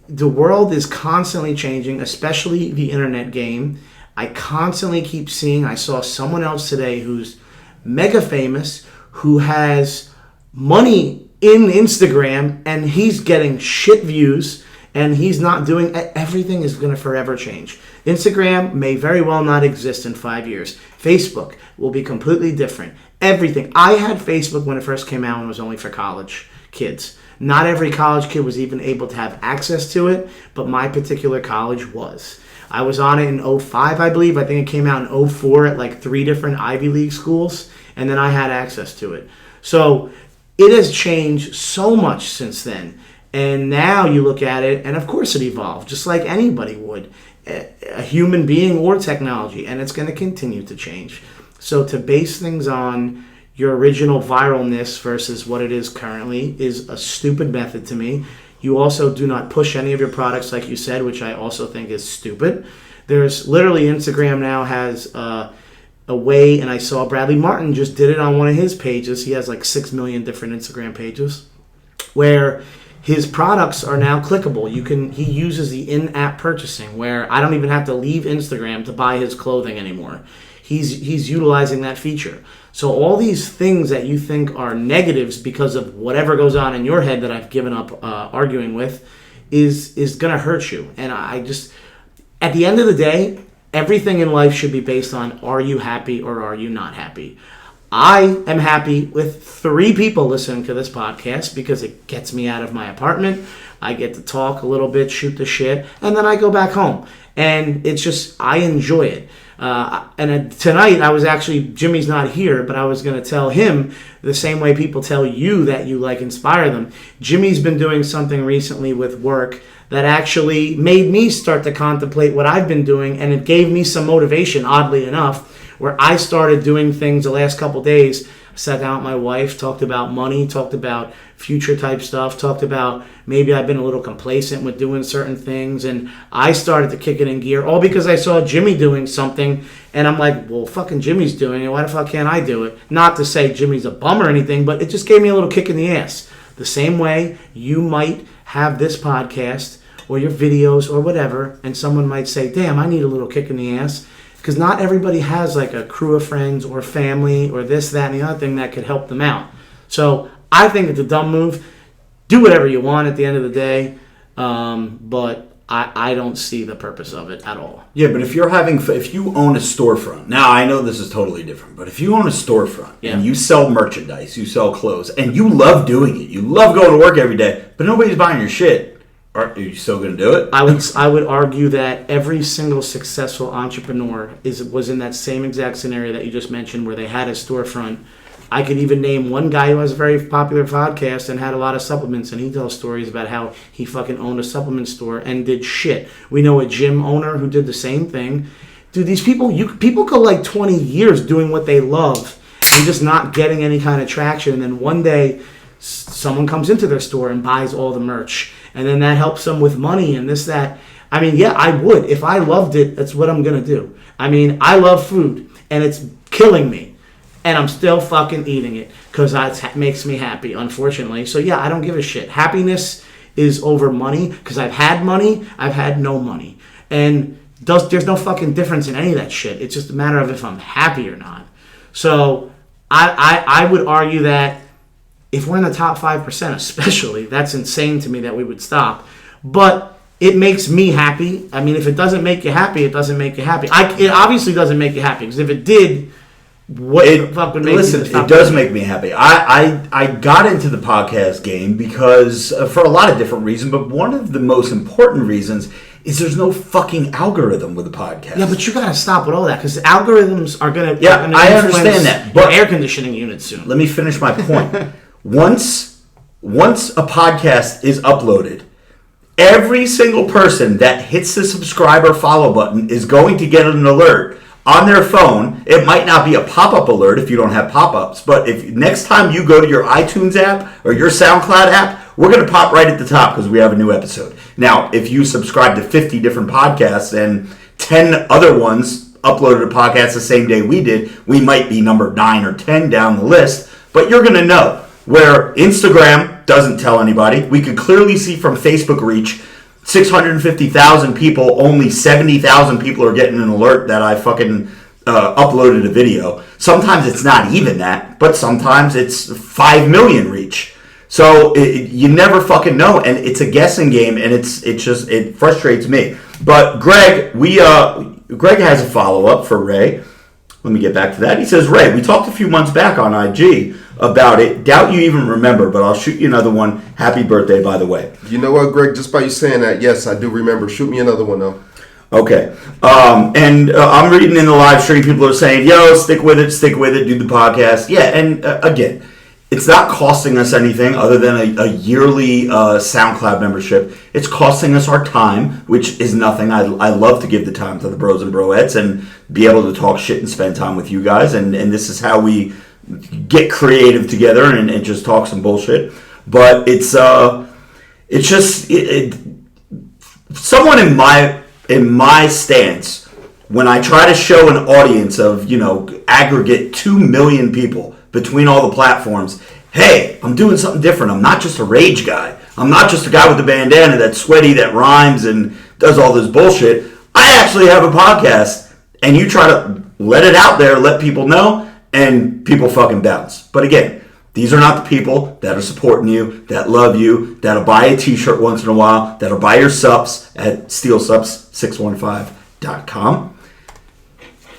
the world is constantly changing, especially the internet game. I constantly keep seeing, I saw someone else today who's mega famous, who has money in Instagram, and he's getting shit views, and he's not doing, everything is going to forever change. Instagram may very well not exist in 5 years. Facebook will be completely different. Everything. I had Facebook when it first came out and it was only for college kids. Not every college kid was even able to have access to it, but my particular college was. I was on it in 2005, I believe. I think it came out in 2004 at like 3 different Ivy League schools, and then I had access to it. So it has changed so much since then. And now you look at it, and of course it evolved, just like anybody would, a human being or technology, and it's going to continue to change. So to base things on your original viralness versus what it is currently is a stupid method to me. You also do not push any of your products, like you said, which I also think is stupid. There's literally, Instagram now has a way, and I saw Bradley Martin just did it on one of his pages. He has like 6 million different Instagram pages where his products are now clickable. He uses the in-app purchasing where I don't even have to leave Instagram to buy his clothing anymore. He's utilizing that feature. So all these things that you think are negatives because of whatever goes on in your head that I've given up arguing with is going to hurt you. And I just, at the end of the day, everything in life should be based on, are you happy or are you not happy? I am happy with 3 people listening to this podcast because it gets me out of my apartment. I get to talk a little bit, shoot the shit, and then I go back home. And it's just, I enjoy it. Tonight, I was actually, Jimmy's not here, but I was going to tell him the same way people tell you that you inspire them. Jimmy's been doing something recently with work that actually made me start to contemplate what I've been doing, and it gave me some motivation, oddly enough, where I started doing things the last couple days. I sat down with my wife, talked about money, talked about future type stuff, talked about maybe I've been a little complacent with doing certain things, and I started to kick it in gear, all because I saw Jimmy doing something, and I'm like, well, fucking Jimmy's doing it, why the fuck can't I do it? Not to say Jimmy's a bum or anything, but it just gave me a little kick in the ass. The same way you might have this podcast or your videos or whatever, and someone might say, damn, I need a little kick in the ass. Because not everybody has a crew of friends or family or this, that, and the other thing that could help them out. So I think it's a dumb move. Do whatever you want at the end of the day, but I don't see the purpose of it at all. Yeah, but if you own a storefront, now I know this is totally different, but if you own a storefront and you sell merchandise, you sell clothes, and you love doing it, you love going to work every day, but nobody's buying your shit, are you still going to do it? I would argue that every single successful entrepreneur was in that same exact scenario that you just mentioned, where they had a storefront. I could even name one guy who has a very popular podcast and had a lot of supplements, and he tells stories about how he fucking owned a supplement store and did shit. We know a gym owner who did the same thing. Dude, these people go 20 years doing what they love and just not getting any kind of traction, and then one day someone comes into their store and buys all the merch, and then that helps them with money and this, that. I mean, yeah, I would. If I loved it, that's what I'm going to do. I mean, I love food, and it's killing me, and I'm still fucking eating it because that makes me happy, unfortunately. So, yeah, I don't give a shit. Happiness is over money, because I've had money, I've had no money. And there's no fucking difference in any of that shit. It's just a matter of if I'm happy or not. So, I would argue that if we're in the top 5%, especially, that's insane to me that we would stop. But it makes me happy. I mean, if it doesn't make you happy, it doesn't make you happy. It obviously doesn't make you happy, because if it did, what the fuck would make you stop? Listen, it does make me happy. I got into the podcast game because, for a lot of different reasons, but one of the most important reasons is there's no fucking algorithm with a podcast. Yeah, but you gotta stop with all that, because algorithms are gonna I understand that, but air conditioning units soon. Let me finish my point. Once a podcast is uploaded, every single person that hits the subscribe or follow button is going to get an alert on their phone. It might not be a pop-up alert if you don't have pop-ups, but if next time you go to your iTunes app or your SoundCloud app, we're going to pop right at the top because we have a new episode. Now, if you subscribe to 50 different podcasts and 10 other ones uploaded a podcast the same day we did, we might be number 9 or 10 down the list, but you're going to know. Where Instagram doesn't tell anybody, we could clearly see from Facebook reach, 650,000 people, only 70,000 people are getting an alert that I fucking uploaded a video. Sometimes it's not even that, but sometimes it's 5 million reach. So you never fucking know, and it's a guessing game, and it frustrates me. But Greg has a follow-up for Ray. Let me get back to that. He says, Ray, we talked a few months back on IG about it. Doubt you even remember, but I'll shoot you another one. Happy birthday, by the way. You know what, Greg? Just by you saying that, yes, I do remember. Shoot me another one, though. Okay. I'm reading in the live stream, people are saying, yo, stick with it, do the podcast. Yeah, and again, it's not costing us anything other than a yearly SoundCloud membership. It's costing us our time, which is nothing. I love to give the time to the bros and broettes and be able to talk shit and spend time with you guys. And this is how we get creative together and just talk some bullshit. But it's just someone in my stance, when I try to show an audience of, aggregate 2 million people between all the platforms, hey, I'm doing something different. I'm not just a rage guy. I'm not just a guy with a bandana that's sweaty, that rhymes and does all this bullshit. I actually have a podcast, and you try to let it out there, let people know, and people fucking bounce. But again, these are not the people that are supporting you, that love you, that'll buy a t-shirt once in a while, that'll buy your subs at steelsups615.com.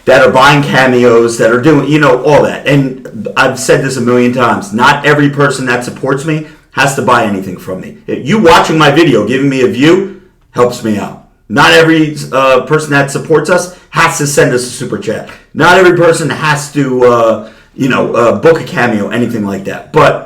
that are buying cameos, that are doing, all that. And I've said this a million times. Not every person that supports me has to buy anything from me. You watching my video, giving me a view, helps me out. Not every person that supports us has to send us a super chat. Not every person has to, book a cameo, anything like that. But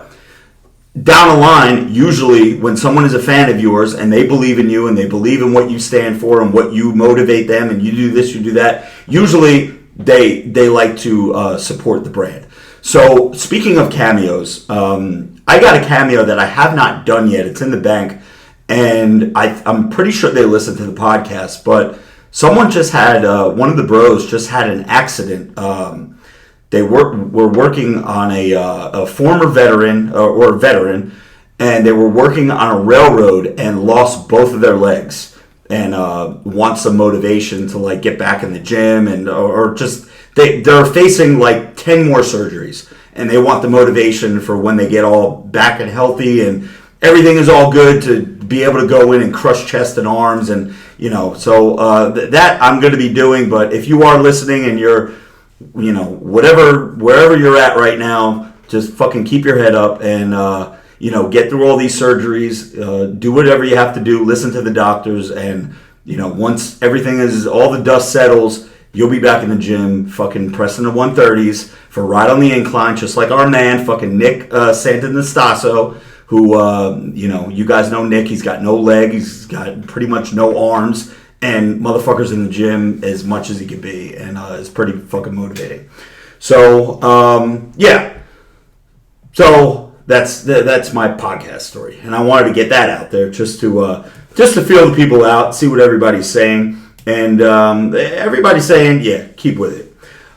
down the line, usually when someone is a fan of yours and they believe in you and they believe in what you stand for and what you motivate them and you do this, you do that, usually they like to support the brand. So speaking of cameos, I got a cameo that I have not done yet. It's in the bank, and I'm pretty sure they listen to the podcast, but someone just had, one of the bros just had an accident. They were working on a former veteran or veteran, and they were working on a railroad and lost both of their legs, and want some motivation to like get back in the gym and or just they're facing like 10 more surgeries, and they want the motivation for when they get all back and healthy and everything is all good to be able to go in and crush chest and arms and so that I'm going to be doing. But if you are listening and you're wherever you're at right now, just fucking keep your head up and, get through all these surgeries, do whatever you have to do, listen to the doctors, and, once everything all the dust settles, you'll be back in the gym, fucking pressing the 130s for Ride on the Incline, just like our man, fucking Nick Santanastasso, who, you guys know Nick. He's got no leg, he's got pretty much no arms, and motherfucker's in the gym as much as he can be, and it's pretty fucking motivating. So, yeah. So that's my podcast story, and I wanted to get that out there just to feel the people out, see what everybody's saying, and everybody's saying, yeah, keep with it.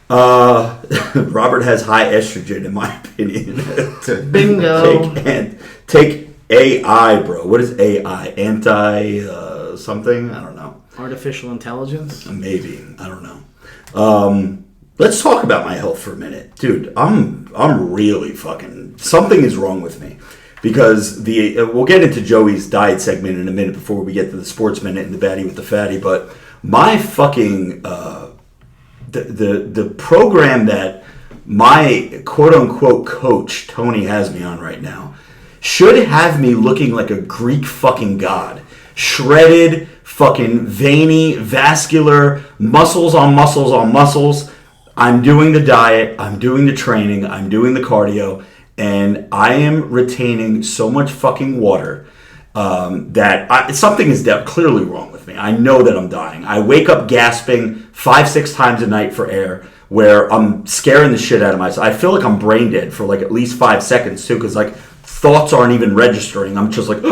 Robert has high estrogen, in my opinion. Bingo. Take AI, bro. What is AI? Anti something? I don't know. Artificial intelligence? Maybe. I don't know. Let's talk about my health for a minute. Dude, I'm really fucking... Something is wrong with me. Because we'll get into Joey's diet segment in a minute before we get to the sports minute and the baddie with the fatty, but my fucking... The program that my quote-unquote coach, Tony, has me on right now should have me looking like a Greek fucking god. Shredded... fucking veiny, vascular, muscles on muscles on muscles. I'm doing the diet, I'm doing the training, I'm doing the cardio, and I am retaining so much fucking water that something is clearly wrong with me. I know that I'm dying. I wake up gasping 5-6 times a night for air, where I'm scaring the shit out of myself. I feel like I'm brain dead for like at least 5 seconds too, because like thoughts aren't even registering. I'm just like...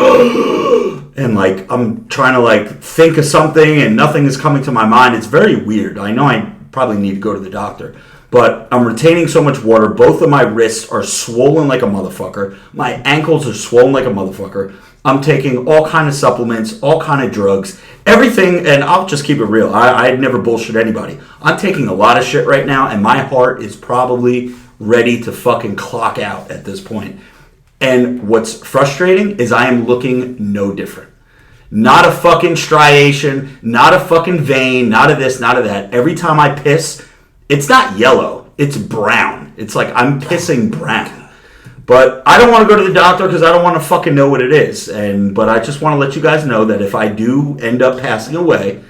and like I'm trying to like think of something and nothing is coming to my mind. It's very weird. I know I probably need to go to the doctor, but I'm retaining so much water. Both of my wrists are swollen like a motherfucker. My ankles are swollen like a motherfucker. I'm taking all kind of supplements, all kind of drugs, everything. And I'll just keep it real. I never bullshit anybody. I'm taking a lot of shit right now, and my heart is probably ready to fucking clock out at this point. And what's frustrating is I am looking no different. Not a fucking striation, not a fucking vein, not a this, not a that. Every time I piss, it's not yellow, it's brown. It's like I'm pissing brown. But I don't want to go to the doctor because I don't want to fucking know what it is. But I just want to let you guys know that if I do end up passing away,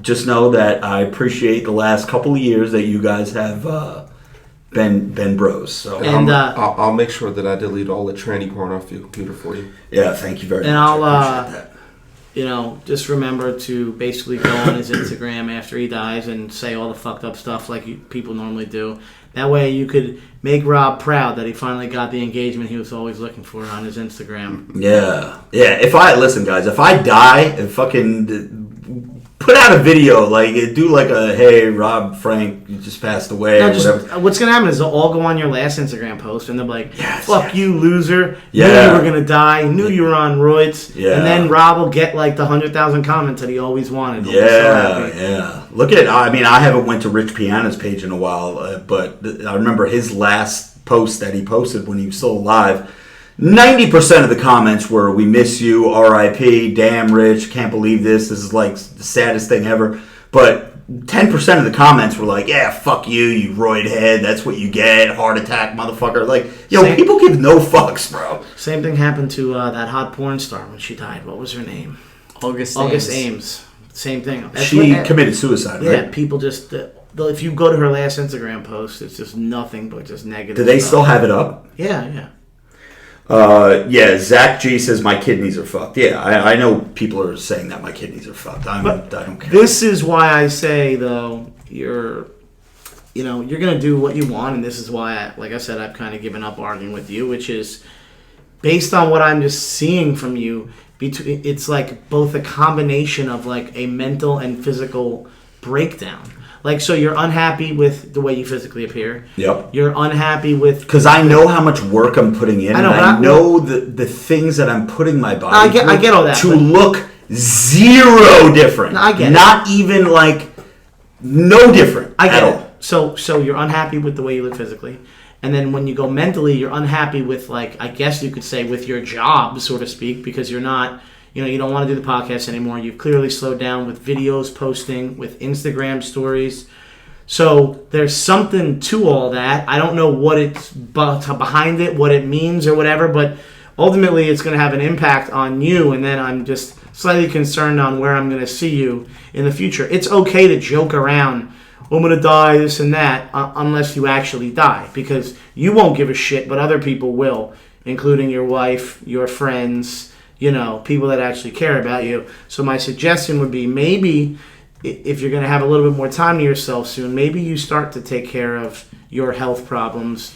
just know that I appreciate the last couple of years that you guys have... been bros. So And I'll make sure that I delete all the tranny porn off your computer for you. yeah, thank you very much. And I I'll appreciate just remember to basically go on his Instagram after he dies and say all the fucked up stuff like people normally do. That way you could make Rob proud that he finally got the engagement he was always looking for on his Instagram. that. Yeah. If I die and fucking put out a video, like do like a hey Rob Frank, you just passed away or whatever. What's gonna happen is they'll all go on your last Instagram post and they'll be like, Yes, fuck yes. you loser, Yeah. knew you were gonna die, knew you were on roids. Yeah. And then Rob will get like the 100,000 comments that he always wanted. He'll be so happy. Yeah. Look at, I mean, I haven't went to Rich Piana's page in a while, but I remember his last post that he posted when he was still alive. 90% of the comments were, we miss you, RIP, damn Rich, can't believe this is like the saddest thing ever. But 10% of the comments were like, yeah, fuck you, you roid head, that's what you get, heart attack, motherfucker. Like, yo, Same. people give no fucks, bro. Same thing happened to that hot porn star when she died. What was her name? August Ames. Same thing. That's She what- committed suicide, Yeah, right? people just. If you go to her last Instagram post, it's just nothing but just negative. Do they stuff. still have it up? Yeah. Yeah, Zach G says my kidneys are fucked. Yeah, I know people are saying that my kidneys are fucked. I don't care. This is why I say though you're gonna do what you want, and this is why, like I said, I've kind of given up arguing with you, which is based on what I'm just seeing from you. It's like both a combination of like a mental and physical breakdown. Like, so you're unhappy with the way you physically appear. Yep. You're unhappy with... Because I know how much work I'm putting in, I know, and but I know the things that I'm putting my body I get through all that, to but- look zero different. No, I get it. Not even like no different I get at it. all. So you're unhappy with the way you look physically. And then when you go mentally, you're unhappy with, like, I guess you could say with your job, so to speak, because you're not... you don't want to do the podcast anymore. You've clearly slowed down with videos posting, with Instagram stories. So there's something to all that. I don't know what it's behind it, what it means or whatever, but ultimately it's going to have an impact on you. And then I'm just slightly concerned on where I'm going to see you in the future. It's okay to joke around, I'm going to die, this and that, unless you actually die. Because you won't give a shit, but other people will, including your wife, your friends, people that actually care about you. So my suggestion would be maybe if you're going to have a little bit more time to yourself soon, maybe you start to take care of your health problems,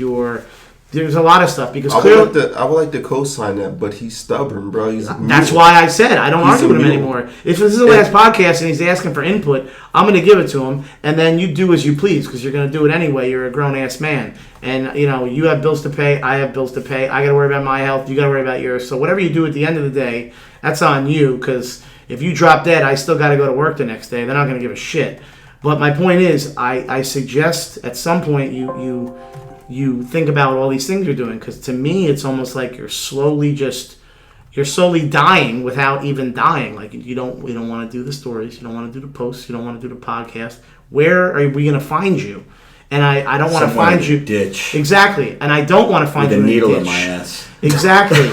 there's a lot of stuff because clearly... I would like to co-sign that, but he's stubborn, bro. That's why I said I don't argue with him anymore. If this is the last podcast and he's asking for input, I'm going to give it to him, and then you do as you please because you're going to do it anyway. You're a grown-ass man. And, you have bills to pay. I have bills to pay. I got to worry about my health. You got to worry about yours. So whatever you do at the end of the day, that's on you because if you drop dead, I still got to go to work the next day. They're not going to give a shit. But my point is, I suggest at some point you think about all these things you're doing because to me it's almost like you're slowly dying without even dying. Like we don't want to do the stories, you don't want to do the posts, you don't want to do the podcast. Where are we going to find you? And I don't want to Somewhere find in you a ditch exactly, and I don't want to find with you a needle in a in ditch. my ass. Exactly.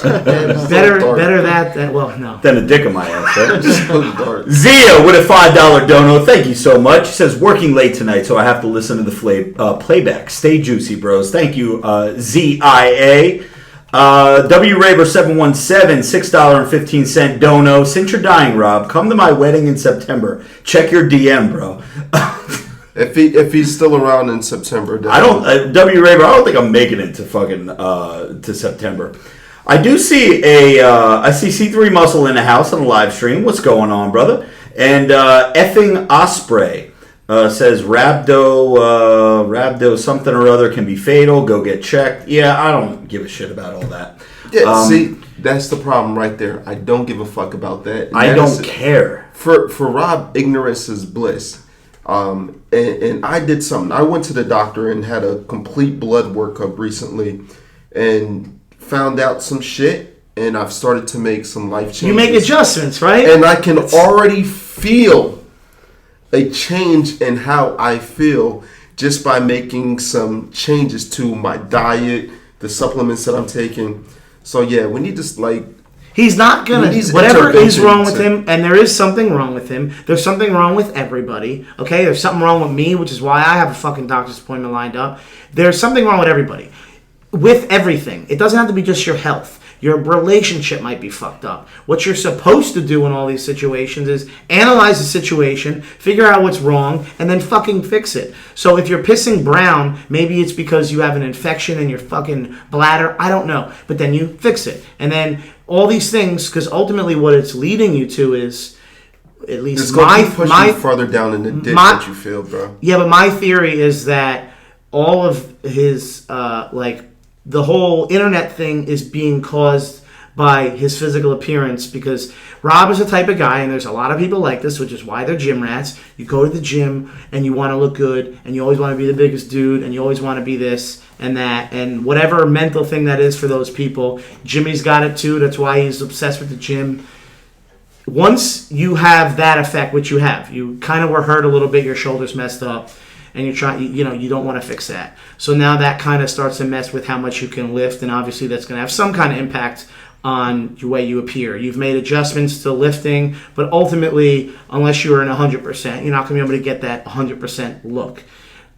better that well no. Than a dick in my ass, right? so dark. Zia with a $5 dono. Thank you so much. He says, working late tonight, so I have to listen to the playback. Stay juicy, bros. Thank you, ZIA. WRaver717, $6.15 dono. Since you're dying, Rob, come to my wedding in September. Check your DM, bro. If he's still around in September, I don't, WRaver, I don't think I'm making it to fucking, to September. I do see I see C3 Muscle in the house on the live stream. What's going on, brother? And effing Osprey says Rhabdo something or other can be fatal. Go get checked. Yeah, I don't give a shit about all that. Yeah, see, that's the problem right there. I don't give a fuck about that. I don't care. For Rob, ignorance is bliss. And I did something. I went to the doctor and had a complete blood workup recently, and found out some shit, and I've started to make some life changes. You make adjustments, right? And I can already feel a change in how I feel just by making some changes to my diet, the supplements that I'm taking. So yeah, we need to He's not gonna. These Whatever is wrong with interventions- him, and there is something wrong with him. There's something wrong with everybody. Okay, there's something wrong with me, which is why I have a fucking doctor's appointment lined up. There's something wrong with everybody, with everything. It doesn't have to be just your health. Your relationship might be fucked up. What you're supposed to do in all these situations is analyze the situation, figure out what's wrong, and then fucking fix it. So if you're pissing brown, maybe it's because you have an infection in your fucking bladder. I don't know. But then you fix it. And then all these things, because ultimately what it's leading you to is, at least it's going to push you further down in the ditch that you feel, bro. Yeah, but my theory is that all of his, the whole internet thing is being caused by his physical appearance because Rob is the type of guy, and there's a lot of people like this, which is why they're gym rats. You go to the gym and you want to look good, and you always want to be the biggest dude, and you always want to be this and that, and whatever mental thing that is for those people. Jimmy's got it too. That's why he's obsessed with the gym. once you have that effect, which you have, you kind of were hurt a little bit, your shoulders messed up, and you're trying, you don't want to fix that. So now that kind of starts to mess with how much you can lift, and obviously that's going to have some kind of impact on the way you appear. You've made adjustments to lifting, but ultimately, unless you're in 100%, you're not going to be able to get that 100% look.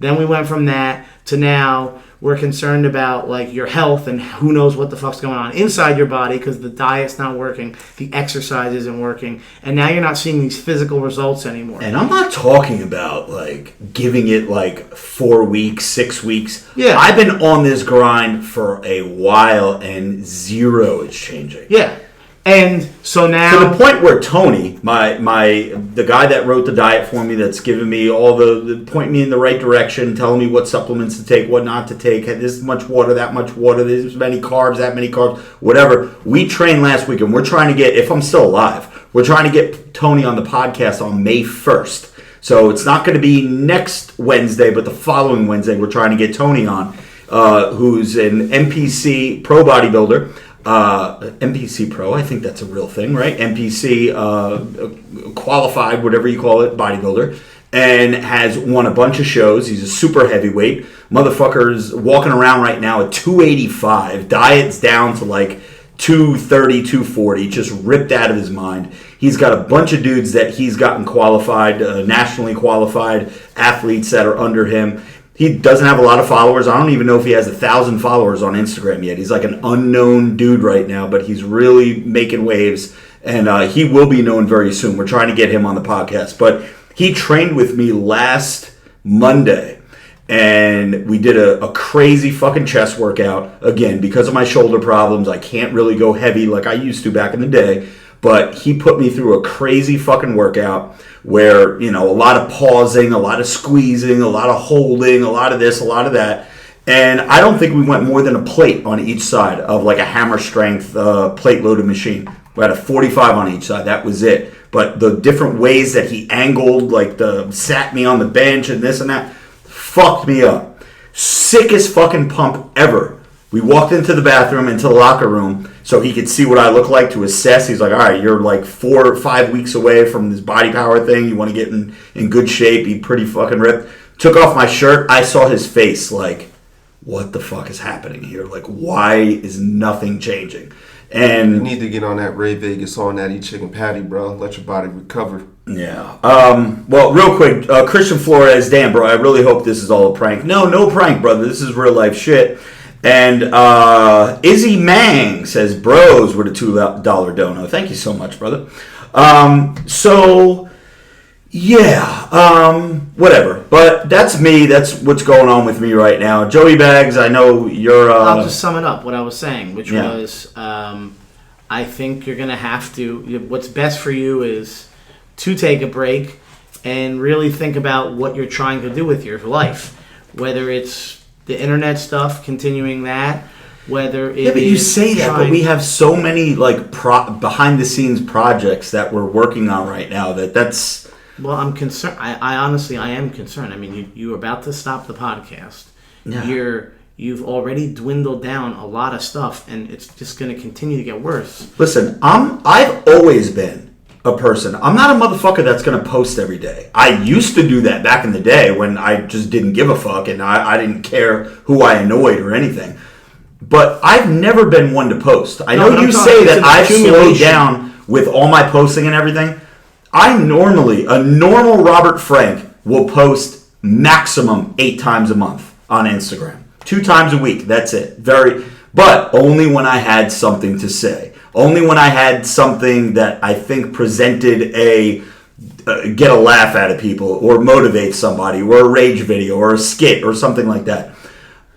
Then we went from that to now we're concerned about like your health and who knows what the fuck's going on inside your body because the diet's not working, the exercise isn't working, and now you're not seeing these physical results anymore. And I'm not talking about like giving it like 4 weeks, 6 weeks. Yeah. I've been on this grind for a while and zero is changing. Yeah. And so now To the point where Tony, the guy that wrote the diet for me, that's giving me all the point me in the right direction, telling me what supplements to take, what not to take, this much water, that much water, this many carbs, that many carbs, whatever. We trained last week, and we're trying to get, if I'm still alive, we're trying to get Tony on the podcast on May 1st. So it's not going to be next Wednesday, but the following Wednesday, we're trying to get Tony on, who's an NPC pro bodybuilder. NPC Pro, I think that's a real thing, right? NPC qualified, whatever you call it, bodybuilder, and has won a bunch of shows. He's a super heavyweight. Motherfucker's walking around right now at 285. Diet's down to like 230, 240, just ripped out of his mind. He's got a bunch of dudes that he's gotten qualified, nationally qualified athletes that are under him. He doesn't have a lot of followers. I don't even know if he has 1,000 followers on Instagram yet. He's like an unknown dude right now, but he's really making waves, and he will be known very soon. We're trying to get him on the podcast. But he trained with me last Monday, and we did a crazy fucking chest workout. Again, because of my shoulder problems, I can't really go heavy like I used to back in the day. But he put me through a crazy fucking workout where, a lot of pausing, a lot of squeezing, a lot of holding, a lot of this, a lot of that. And I don't think we went more than a plate on each side of like a hammer strength plate loaded machine. We had a 45 on each side. That was it. But the different ways that he angled, like sat me on the bench and this and that, fucked me up. Sickest fucking pump ever. We walked into the bathroom, into the locker room, so he could see what I look like to assess. He's like, all right, you're like 4 or 5 weeks away from this body power thing. You want to get in good shape, be pretty fucking ripped. Took off my shirt. I saw his face like, what the fuck is happening here? Like, why is nothing changing? You And need to get on that Ray Vegas on that eat chicken patty, bro. Let your body recover. yeah. Well, real quick, Christian Flores, damn, bro, I really hope this is all a prank. No prank, brother. This is real life shit. And Izzy Mang says, bros, with a $2 dono. Thank you so much, brother. Whatever. But that's me. That's what's going on with me right now. Joey Bags, I know you're... I'll just sum it up what I was saying, which Yeah. was I think you're going to have to, what's best for you is to take a break and really think about what you're trying to do with your life. Whether it's the internet stuff, continuing that, whether it Yeah, but you is say that, but trying- we have so many like behind-the-scenes projects that we're working on right now that's... Well, I'm concerned. I honestly, I am concerned. I mean, you're about to stop the podcast. Yeah. You've already dwindled down a lot of stuff, and it's just going to continue to get worse. Listen, I've always been a person. I'm not a motherfucker that's going to post every day. I used to do that back in the day when I just didn't give a fuck and I didn't care who I annoyed or anything. But I've never been one to post. I No, know but I'm you talking- say it's that an I've slowed accumulation. down with all my posting and everything. A normal Robert Frank will post maximum 8 times a month on Instagram. 2 times a week. That's it. But only when I had something to say. Only when I had something that I think presented get a laugh out of people or motivate somebody or a rage video or a skit or something like that.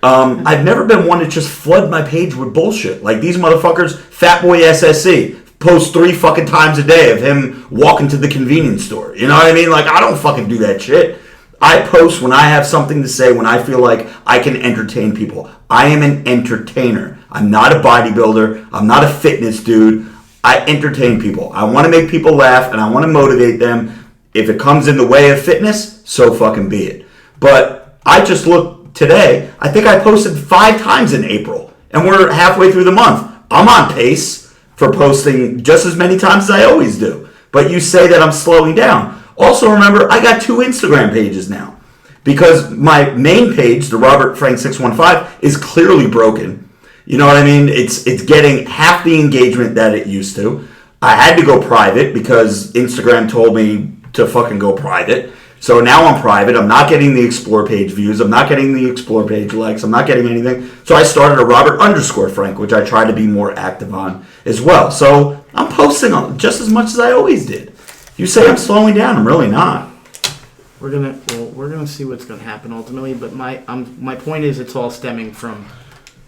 I've never been one to just flood my page with bullshit. Like these motherfuckers, Fatboy SSC, posts 3 fucking times a day of him walking to the convenience store. You know what I mean? Like I don't fucking do that shit. I post when I have something to say, when I feel like I can entertain people. I am an entertainer. I'm not a bodybuilder. I'm not a fitness dude. I entertain people. I want to make people laugh and I want to motivate them. If it comes in the way of fitness, so fucking be it. But I just looked today. I think I posted 5 times in April. And we're halfway through the month. I'm on pace for posting just as many times as I always do. but you say that I'm slowing down. Also, remember, I got 2 Instagram pages now because my main page, the Robert Frank 615, is clearly broken. You know what I mean? It's getting half the engagement that it used to. I had to go private because Instagram told me to fucking go private. So now I'm private. I'm not getting the Explore page views. I'm not getting the Explore page likes. I'm not getting anything. So I started a Robert_Frank, which I try to be more active on as well. So I'm posting on just as much as I always did. You say I'm slowing down. I'm really not. We're gonna see what's gonna happen ultimately. But my point is, it's all stemming from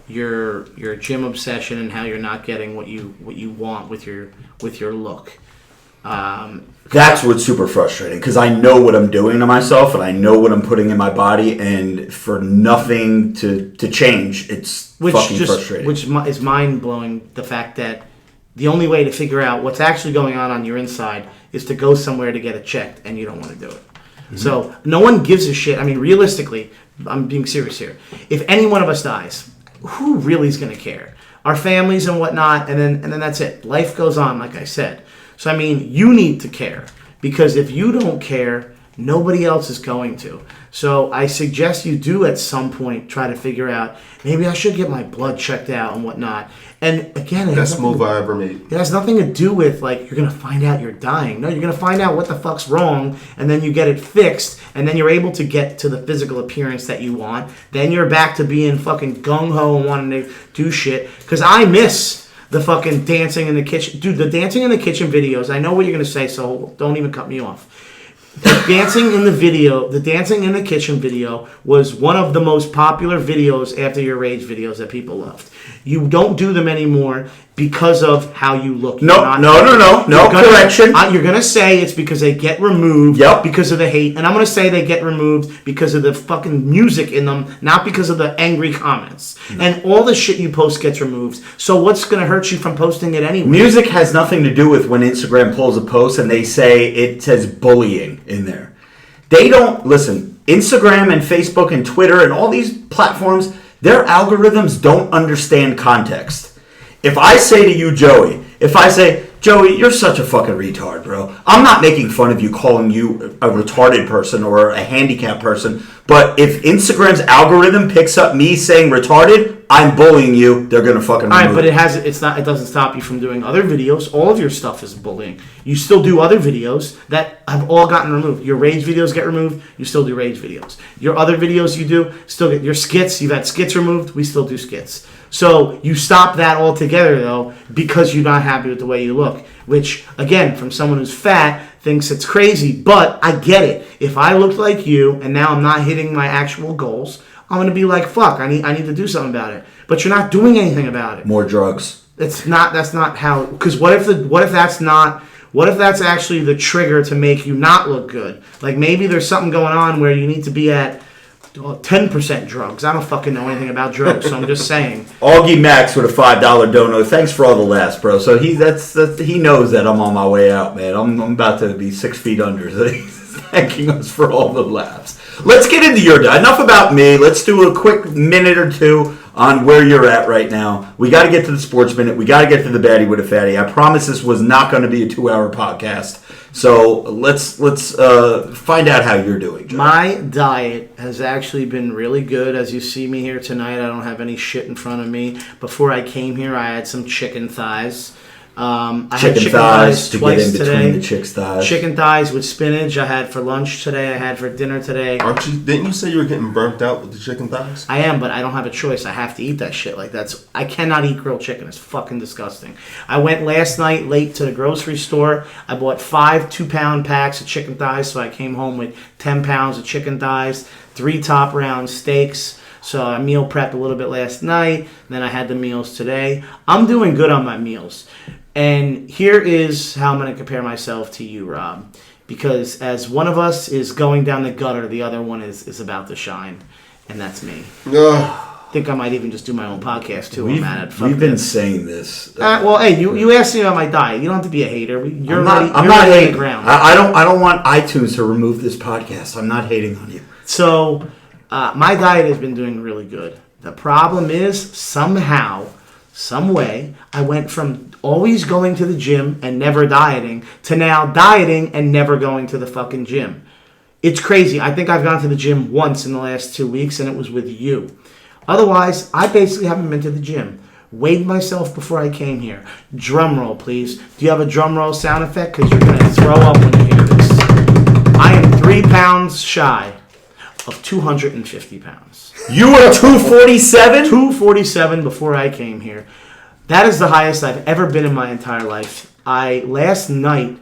your gym obsession and how you're not getting what you want with your look. That's what's super frustrating because I know what I'm doing to myself and I know what I'm putting in my body, and for nothing to change, it's fucking frustrating. Which is mind blowing. The fact that the only way to figure out what's actually going on your inside is to go somewhere to get it checked, and you don't want to do it. Mm-hmm. So no one gives a shit. I mean, realistically, I'm being serious here. If any one of us dies, who really is going to care? Our families and whatnot, and then that's it. Life goes on, like I said. So, I mean, you need to care, because if you don't care, nobody else is going to. So I suggest you do at some point try to figure out, maybe I should get my blood checked out and whatnot. And again, best move I ever made. It has nothing to do with, like, you're going to find out you're dying. No, you're going to find out what the fuck's wrong, and then you get it fixed, and then you're able to get to the physical appearance that you want. Then you're back to being fucking gung-ho and wanting to do shit. Because I miss the fucking dancing in the kitchen. Dude, the dancing in the kitchen videos, I know what you're going to say, so don't even cut me off. The dancing in the kitchen video was one of the most popular videos after your rage videos that people loved. You don't do them anymore because of how you look. No, correction. You're going to say it's because they get removed because of the hate. And I'm going to say they get removed because of the fucking music in them, not because of the angry comments. And all the shit you post gets removed. So what's going to hurt you from posting it anyway? Music has nothing to do with when Instagram pulls a post and they say it says bullying in there. They don't, listen, Instagram and Facebook and Twitter and all these platforms, their algorithms don't understand context. If I say to you, Joey, Joey, you're such a fucking retard, bro. I'm not making fun of you, calling you a retarded person or a handicapped person, but if Instagram's algorithm picks up me saying retarded, I'm bullying you, they're gonna fucking remove it. All right, but it doesn't stop you from doing other videos. All of your stuff is bullying. You still do other videos that have all gotten removed. Your rage videos get removed, you still do rage videos. Your other videos you do still get your skits, you've had skits removed, we still do skits. So you stop that altogether, though, because you're not happy with the way you look. Which, again, from someone who's fat, thinks it's crazy. But I get it. If I looked like you, and now I'm not hitting my actual goals, I'm going to be like, fuck, I need to do something about it. But you're not doing anything about it. More drugs. That's not how... Because what if that's actually the trigger to make you not look good? Like, maybe there's something going on where you need to be at 10% drugs. I don't fucking know anything about drugs, so I'm just saying. Augie Max with a $5 dono. Thanks for all the laughs, bro. So he knows that I'm on my way out, man. I'm about to be 6 feet under. So he's thanking us for all the laughs. Let's get into your day. Enough about me. Let's do a quick minute or two on where you're at right now. We got to get to the Sports Minute. We got to get to the Baddie with a Fatty. I promise this was not going to be a 2-hour podcast. So let's find out how you're doing, Joe. My diet has actually been really good. As you see me here tonight, I don't have any shit in front of me. Before I came here, I had some chicken thighs. I had chicken thighs to twice get in today. between the chick's thighs. Chicken thighs with spinach. I had for lunch today. I had for dinner today. Didn't you say you were getting burnt out with the chicken thighs? I am, but I don't have a choice. I have to eat that shit. I cannot eat grilled chicken. It's fucking disgusting. I went last night late to the grocery store. I bought 5 2-pound packs of chicken thighs, so I came home with 10 pounds of chicken thighs, 3 top round steaks. So I meal prepped a little bit last night. Then I had the meals today. I'm doing good on my meals. And here is how I'm going to compare myself to you, Rob. Because as one of us is going down the gutter, the other one is about to shine. And that's me. I think I might even just do my own podcast, too. We've been saying this. Well, hey, you asked me about my diet. You don't have to be a hater. I'm not hating. I don't want iTunes to remove this podcast. I'm not hating on you. So my diet has been doing really good. The problem is, somehow, some way, I went from always going to the gym and never dieting to now dieting and never going to the fucking gym. It's crazy. I think I've gone to the gym once in the last 2 weeks, and it was with you. Otherwise, I basically haven't been to the gym. Weighed myself before I came here. Drum roll, please. Do you have a drum roll sound effect? Because you're going to throw up when you hear this. I am 3 pounds shy of 250 pounds. You were 247? 247 before I came here. That is the highest I've ever been in my entire life. Last night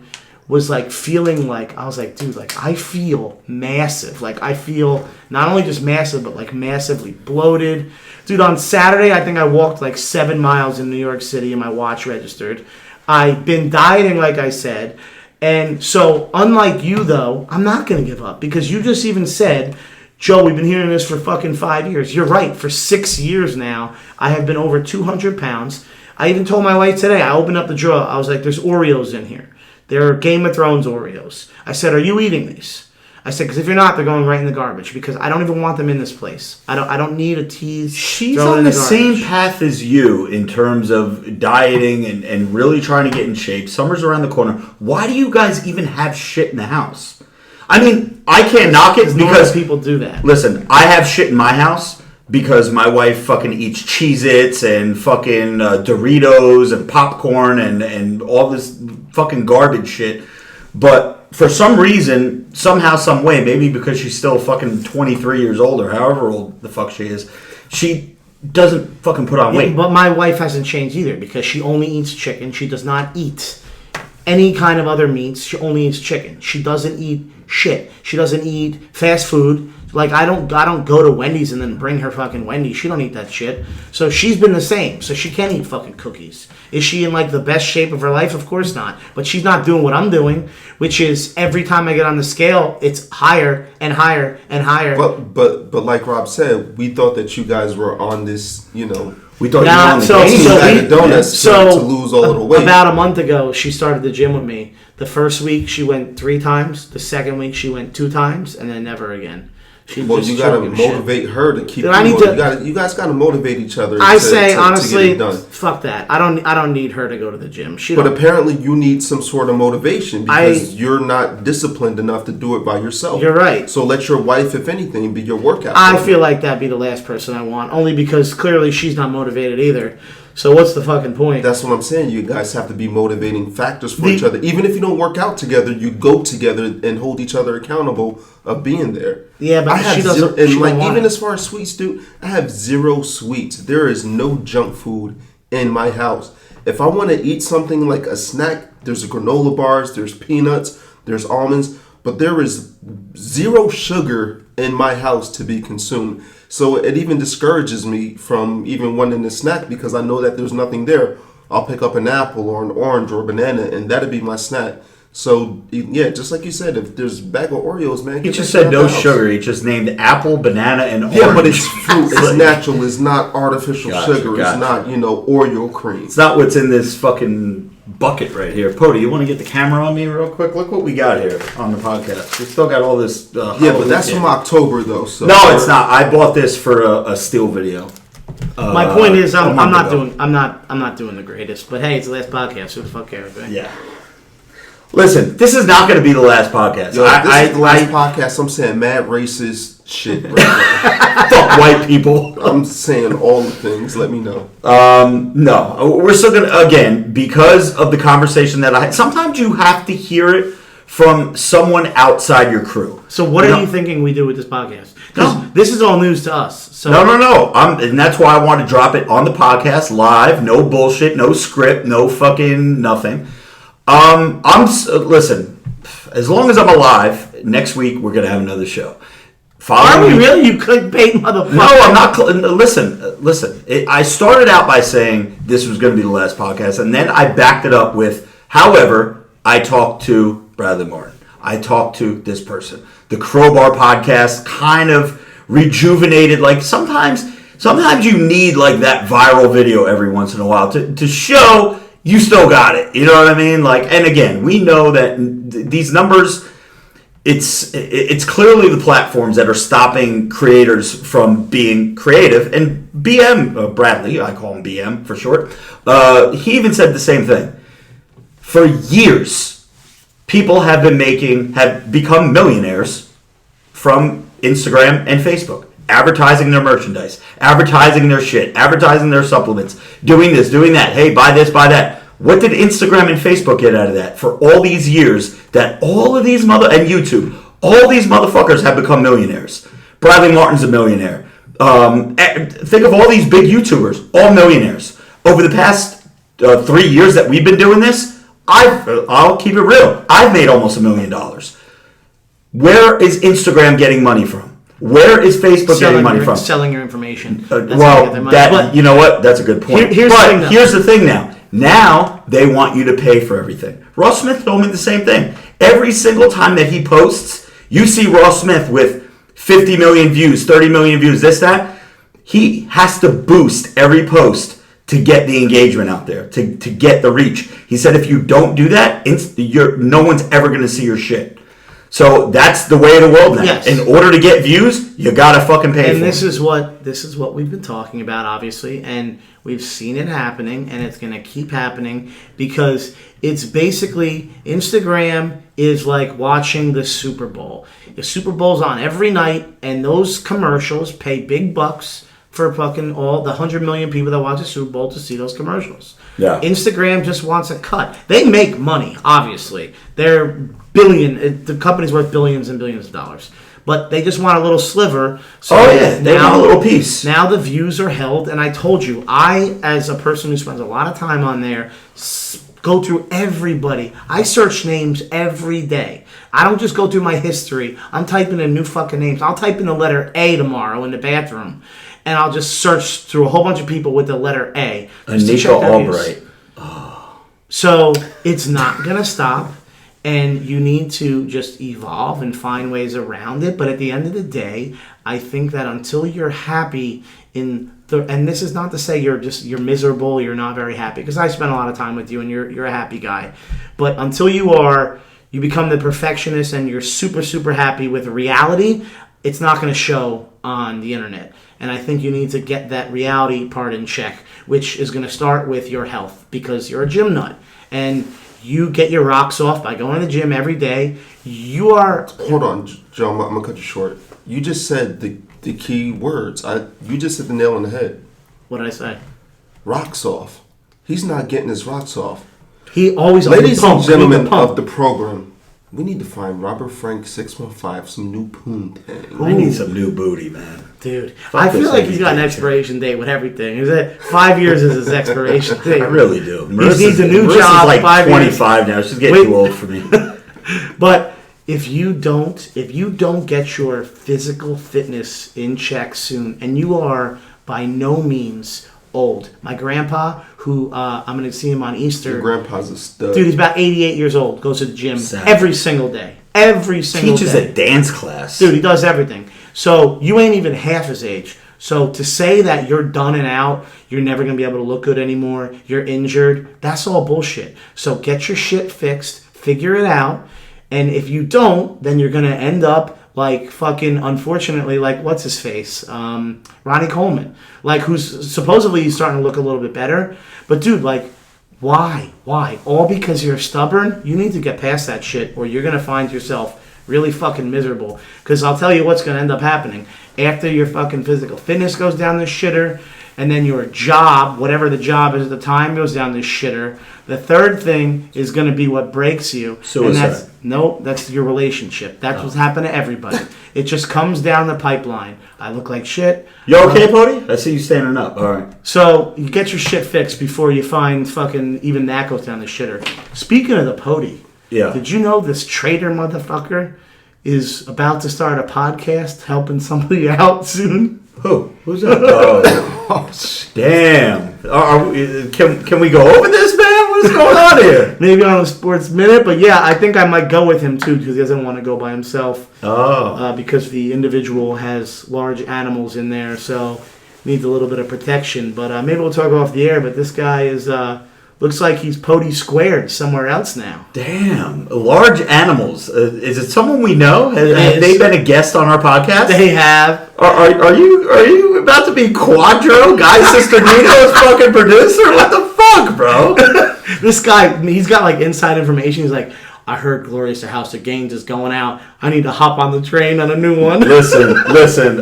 was like feeling like, I was like, dude, like I feel massive. Like I feel not only just massive, but like massively bloated. Dude, on Saturday, I think I walked like 7 miles in New York City and my watch registered. I've been dieting, like I said. And so, unlike you, though, I'm not going to give up. Because you just even said, Joe, we've been hearing this for fucking 5 years. You're right. For 6 years now, I have been over 200 pounds. I even told my wife today, I opened up the drawer. I was like, there's Oreos in here. They're Game of Thrones Oreos. I said, are you eating these? I said, because if you're not, they're going right in the garbage. Because I don't even want them in this place. I don't need a tease. She's throw it on in the garbage. same path as you in terms of dieting and really trying to get in shape. Summer's around the corner. Why do you guys even have shit in the house? I mean, I can't knock it Normal because people do that. Listen, I have shit in my house because my wife fucking eats Cheez-Its and fucking Doritos and popcorn and all this fucking garbage shit. But for some reason, somehow, some way, maybe because she's still fucking 23 years old or however old the fuck she is, she doesn't fucking put on weight. But my wife hasn't changed either because she only eats chicken. She does not eat any kind of other meats. She only eats chicken. She doesn't eat shit. She doesn't eat fast food. Like I don't go to Wendy's and then bring her fucking Wendy's. She don't eat that shit. So she's been the same. So she can't eat fucking cookies. Is she in like the best shape of her life? Of course not. But she's not doing what I'm doing, which is every time I get on the scale, it's higher and higher and higher. But like Rob said, we thought that you guys were on this, We thought Nah, you were on the so- game. so bag we- of donuts to lose all of the weight. About a month ago, she started the gym with me. The first week, she went 3 times. The second week, she went 2 times, and then never again. Well, you gotta motivate her to keep. Dude, I need to- You guys gotta motivate each other. I to say get honestly, it done. fuck that. I don't need her to go to the gym. She But don't. apparently, you need some sort of motivation because you're not disciplined enough to do it by yourself. You're right. So let your wife, if anything, be your workout. I partner. feel like that'd be the last person I want, only because clearly she's not motivated either. So what's the fucking point? That's what I'm saying. You guys have to be motivating factors for each other. Even if you don't work out together, you go together and hold each other accountable of being there. Yeah, but I have she doesn't. zero, and she like don't want even it. as far as sweets, dude, I have 0 sweets. There is no junk food in my house. If I want to eat something like a snack, there's a granola bars, there's peanuts, there's almonds, but there is 0 sugar in my house to be consumed. So it even discourages me from even wanting to snack because I know that there's nothing there. I'll pick up an apple or an orange or a banana, and that'll be my snack. So yeah, just like you said, if there's a bag of Oreos, man, He get just that shit said out no the house. sugar. He just named apple, banana, and orange. Yeah, but it's fruit. It's natural. It's not artificial Gotcha, sugar. gotcha. It's not, Oreo cream. It's not what's in this fucking bucket right here. Pody, you want to get the camera on me real quick? Look what we got here on the podcast. We still got all this. Yeah, but Halloween that's from candy. October though. So No, it's not. I bought this for a still video. My point is, a I'm month not ago. doing. I'm not doing the greatest. But hey, it's the last podcast, so fuck everything. Yeah. Listen, this is not going to be the last podcast. Yo, this is the last podcast. I'm saying mad racist shit. Right now. fuck white people. I'm saying all the things. Let me know. No, we're still going to, again, because of the conversation that I had. Sometimes you have to hear it from someone outside your crew. So what No. are you thinking we do with this podcast? Because No. this is all news to us. So No. And that's why I want to drop it on the podcast live. No bullshit, no script, no fucking nothing. Listen, as long as I'm alive, next week we're going to have another show. Are Following we week- really? You clickbait motherfucker. No, I'm not. Listen. I started out by saying this was going to be the last podcast, and then I backed it up with, however, I talked to Bradley Martin. I talked to this person. The Crowbar podcast kind of rejuvenated. Like sometimes you need like that viral video every once in a while to show you still got it. You know what I mean? Like, and again, we know that these numbers. it's clearly the platforms that are stopping creators from being creative. And BM Bradley, I call him BM for short, he even said the same thing. For years, people have become millionaires from Instagram and Facebook, advertising their merchandise, advertising their shit, advertising their supplements, doing this, doing that. Hey, buy this, buy that. What did Instagram and Facebook get out of that for all these years that all of these and YouTube, all these motherfuckers have become millionaires? Bradley Martin's a millionaire. Think of all these big YouTubers, all millionaires. Over the past 3 years that we've been doing this, I'll keep it real. I've made almost $1 million. Where is Instagram getting money from? Where is Facebook getting money from? Selling your information. You know what? That's a good point. Here's the thing now. Now they want you to pay for everything. Ross Smith told me the same thing. Every single time that he posts, you see Ross Smith with 50 million views, 30 million views, this, that. He has to boost every post to get the engagement out there, to get the reach. He said if you don't do that, no one's ever going to see your shit. So that's the way of the world now. Yes. In order to get views, you gotta fucking pay for it. And this is what we've been talking about, obviously, and we've seen it happening, and it's gonna keep happening because it's basically Instagram is like watching the Super Bowl. The Super Bowl's on every night, and those commercials pay big bucks for fucking all the 100 million people that watch the Super Bowl to see those commercials. Yeah. Instagram just wants a cut. They make money, obviously. The company's worth billions and billions of dollars. But they just want a little sliver. So they want a little piece. Now the views are held, and I told you, I, as a person who spends a lot of time on there, go through everybody. I search names every day. I don't just go through my history. I'm typing in new fucking names. I'll type in the letter A tomorrow in the bathroom, and I'll just search through a whole bunch of people with the letter A. Anika Albright. So it's not going to stop, and you need to just evolve and find ways around it. But at the end of the day, I think that until you're happy and this is not to say you're miserable, you're not very happy, because I spent a lot of time with you and you're a happy guy. But until you become the perfectionist and you're super, super happy with reality, it's not going to show on the internet. And I think you need to get that reality part in check, which is going to start with your health, because you're a gym nut. And you get your rocks off by going to the gym every day. You are... Hold on, Joe, I'm going to cut you short. You just said the key words. You just hit the nail on the head. What did I say? Rocks off. He's not getting his rocks off. He always... Ladies and gentlemen of the program, we need to find Robert Frank 615 some new poontang. I need some new booty, man. Dude, I feel like he's got an expiration date with everything. Is it 5 years is his expiration date? I really do. He needs a new Marissa's job. Like 5 25 years. now. She's getting too old for me. But if you don't get your physical fitness in check soon, and you are by no means old. My grandpa, who I'm going to see him on Easter. Your grandpa's a stud. Dude, he's about 88 years old. Goes to the gym Sad. every single day. Every single Teaches day. a dance class. Dude, he does everything. So you ain't even half his age. So to say that you're done and out, you're never going to be able to look good anymore, you're injured, that's all bullshit. So get your shit fixed, figure it out, and if you don't, then you're going to end up like fucking, unfortunately, like what's his face? Ronnie Coleman. Like, who's supposedly starting to look a little bit better. But dude, like, why? All because you're stubborn? You need to get past that shit, or you're going to find yourself really fucking miserable. Because I'll tell you what's going to end up happening. After your fucking physical fitness goes down the shitter, and then your job, whatever the job is at the time, goes down the shitter. The third thing is going to be what breaks you. Suicide. And that's your relationship. That's what's happened to everybody. It just comes down the pipeline. I look like shit. You okay, Pody? I see you standing up. All right. So you get your shit fixed before you find fucking even that goes down the shitter. Speaking of the Pody, did you know this traitor motherfucker is about to start a podcast helping somebody out soon? Who? Who's that? Damn. Can we go over this, man? What is going on here? Maybe on a Sports Minute, but yeah, I think I might go with him too because he doesn't want to go by himself. Because the individual has large animals in there, so needs a little bit of protection. But maybe we'll talk off the air. But this guy is looking Looks like he's Pody squared somewhere else now. Damn. Large animals. Is it someone we know? Have is. they been a guest on our podcast? They have. Are you about to be Quadro, Guy Sisternino's fucking producer? What the fuck, bro? This guy, he's got like inside information. He's like, I heard Glorious House of Gains is going out. I need to hop on the train on a new one. Listen.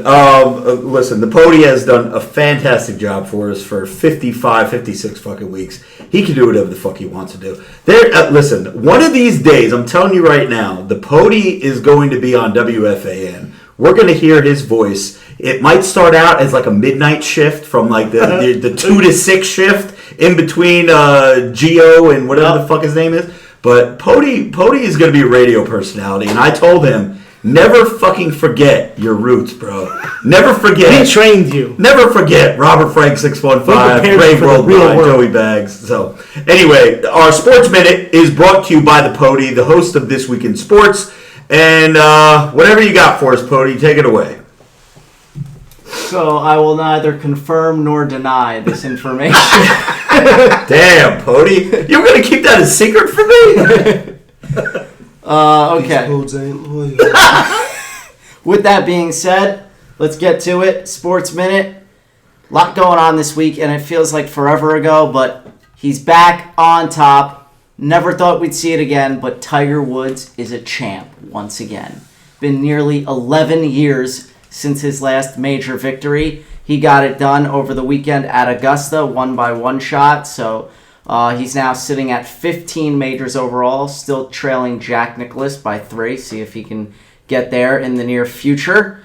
The Pody has done a fantastic job for us for 55, 56 fucking weeks. He can do whatever the fuck he wants to do. Listen, one of these days, I'm telling you right now, the Pody is going to be on WFAN. We're going to hear his voice. It might start out as like a midnight shift from like the 2 to 6 shift in between Geo and whatever the fuck his name is. But Pody is going to be a radio personality, and I told him, never fucking forget your roots, bro. Never forget. He trained you. Never forget Robert Frank 615, Ray Worldwide, Joey Bags. So, anyway, our Sports Minute is brought to you by the Pody, the host of This Week in Sports. And whatever you got for us, Pody, take it away. So I will neither confirm nor deny this information. Damn, Pody. You were going to keep that a secret for me? Okay. These codes ain't loyal. With that being said, let's get to it. Sports Minute. A lot going on this week, and it feels like forever ago, but he's back on top. Never thought we'd see it again, but Tiger Woods is a champ once again. Been nearly 11 years since his last major victory. He got it done over the weekend at Augusta, won by one shot. So he's now sitting at 15 majors overall, still trailing Jack Nicklaus by 3. See if he can get there in the near future.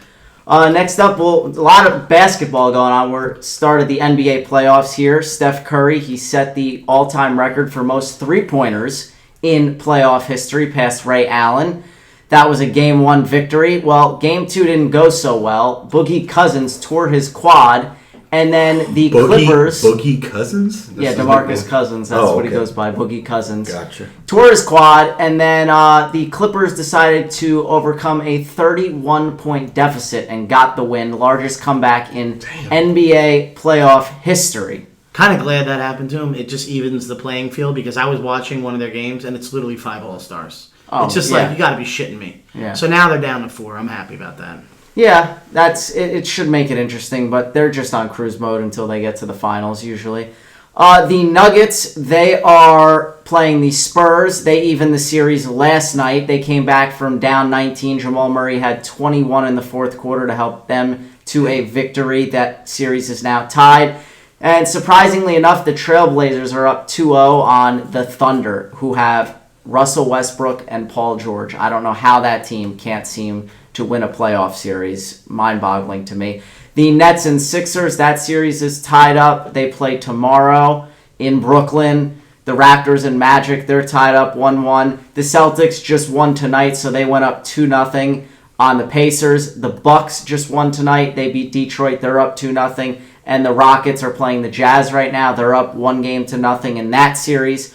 Next up, a lot of basketball going on. We're started the NBA playoffs here. Steph Curry, he set the all-time record for most three-pointers in playoff history, past Ray Allen. That was a Game 1 victory. Well, Game 2 didn't go so well. Boogie Cousins tore his quad, and then the Clippers... Boogie Cousins? Yeah, DeMarcus Cousins. That's what he goes by, Boogie Cousins. Gotcha. Tore his quad, and then the Clippers decided to overcome a 31-point deficit and got the win. Largest comeback in NBA playoff history. Kind of glad that happened to him. It just evens the playing field because I was watching one of their games, and it's literally 5 All-Stars. It's just like, you got to be shitting me. Yeah. So now they're down to 4. I'm happy about that. Yeah, it should make it interesting, but they're just on cruise mode until they get to the finals, usually. The Nuggets, they are playing the Spurs. They evened the series last night. They came back from down 19. Jamal Murray had 21 in the fourth quarter to help them to a victory. That series is now tied. And surprisingly enough, the Trailblazers are up 2-0 on the Thunder, who have Russell Westbrook and Paul George. I don't know how that team can't seem to win a playoff series. Mind-boggling to me. The Nets and Sixers, that series is tied up. They play tomorrow in Brooklyn. The Raptors and Magic, they're tied up 1-1. The Celtics just won tonight, so they went up 2-0 on the Pacers. The Bucks just won tonight. They beat Detroit. They're up 2-0. And the Rockets are playing the Jazz right now. They're up 1-0 in that series.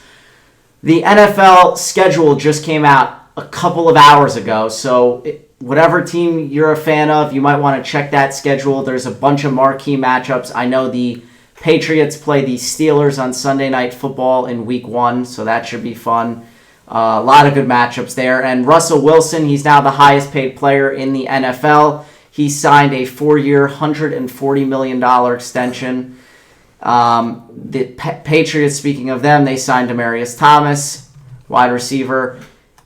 The NFL schedule just came out a couple of hours ago, so whatever team you're a fan of, you might want to check that schedule. There's a bunch of marquee matchups. I know the Patriots play the Steelers on Sunday Night Football in Week 1, so that should be fun. A lot of good matchups there. And Russell Wilson, he's now the highest paid player in the NFL. He signed a 4-year, $140 million extension. The Patriots, speaking of them, they signed Demaryius Thomas, wide receiver.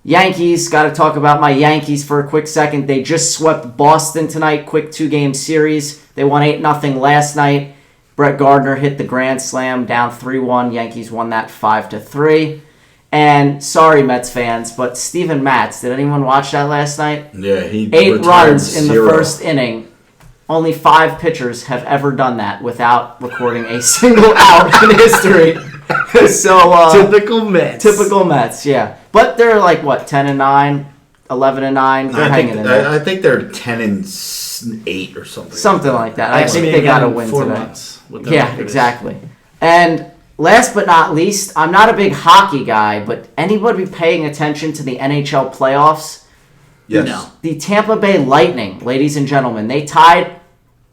Yankees, got to talk about my Yankees for a quick second. They just swept Boston tonight, quick 2-game series. They won 8-0 last night. Brett Gardner hit the grand slam, down 3-1. Yankees won that 5-3. And sorry, Mets fans, but Steven Matz, did anyone watch that last night? Yeah, he 8 runs in 0. the first inning. Only 5 pitchers have ever done that without recording a single out in history. So Typical Mets. Typical Mets, yeah. But they're like, what, 10-9, 11-9? They're hanging in there. I think they're 10-8 or something. Something like that. I think they got to win 4 today. months with the Yeah, records. exactly. And last but not least, I'm not a big hockey guy, but anybody paying attention to the NHL playoffs? Yes. No. The Tampa Bay Lightning, ladies and gentlemen, they tied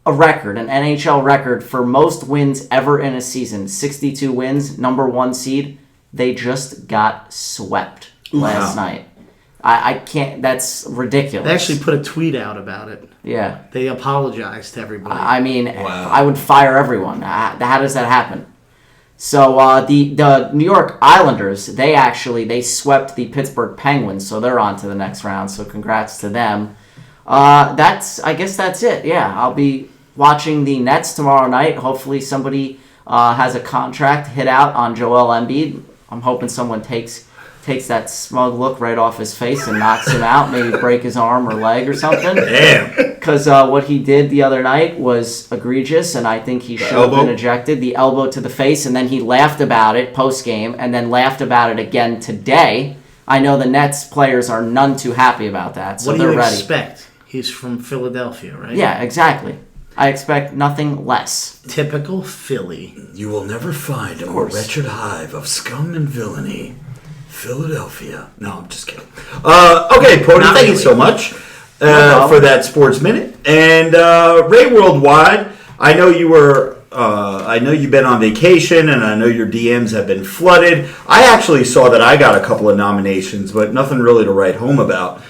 a record, an NHL record for most wins ever in a season. 62 wins, number 1 seed. They just got swept last night. I can't. That's ridiculous. They actually put a tweet out about it. Yeah. They apologized to everybody. I mean, I would fire everyone. How does that happen? So the New York Islanders, they swept the Pittsburgh Penguins, so they're on to the next round. So congrats to them. I guess that's it. Yeah, I'll be watching the Nets tomorrow night. Hopefully somebody has a contract hit out on Joel Embiid. I'm hoping someone takes that smug look right off his face and knocks him out, maybe break his arm or leg or something. Damn. Because what he did the other night was egregious, and I think he should have been ejected. The elbow to the face, and then he laughed about it post-game, and then laughed about it again today. I know the Nets players are none too happy about that, so what do they're you ready. expect? He's from Philadelphia, right? Yeah, exactly. I expect nothing less. Typical Philly. You will never find a more wretched hive of scum and villainy. Philadelphia. No, I'm just kidding. Okay, Pody, thank you so much for that Sports Minute. And Ray Worldwide, I know you were. I know you've been on vacation, and I know your DMs have been flooded. I actually saw that I got a couple of nominations, but nothing really to write home about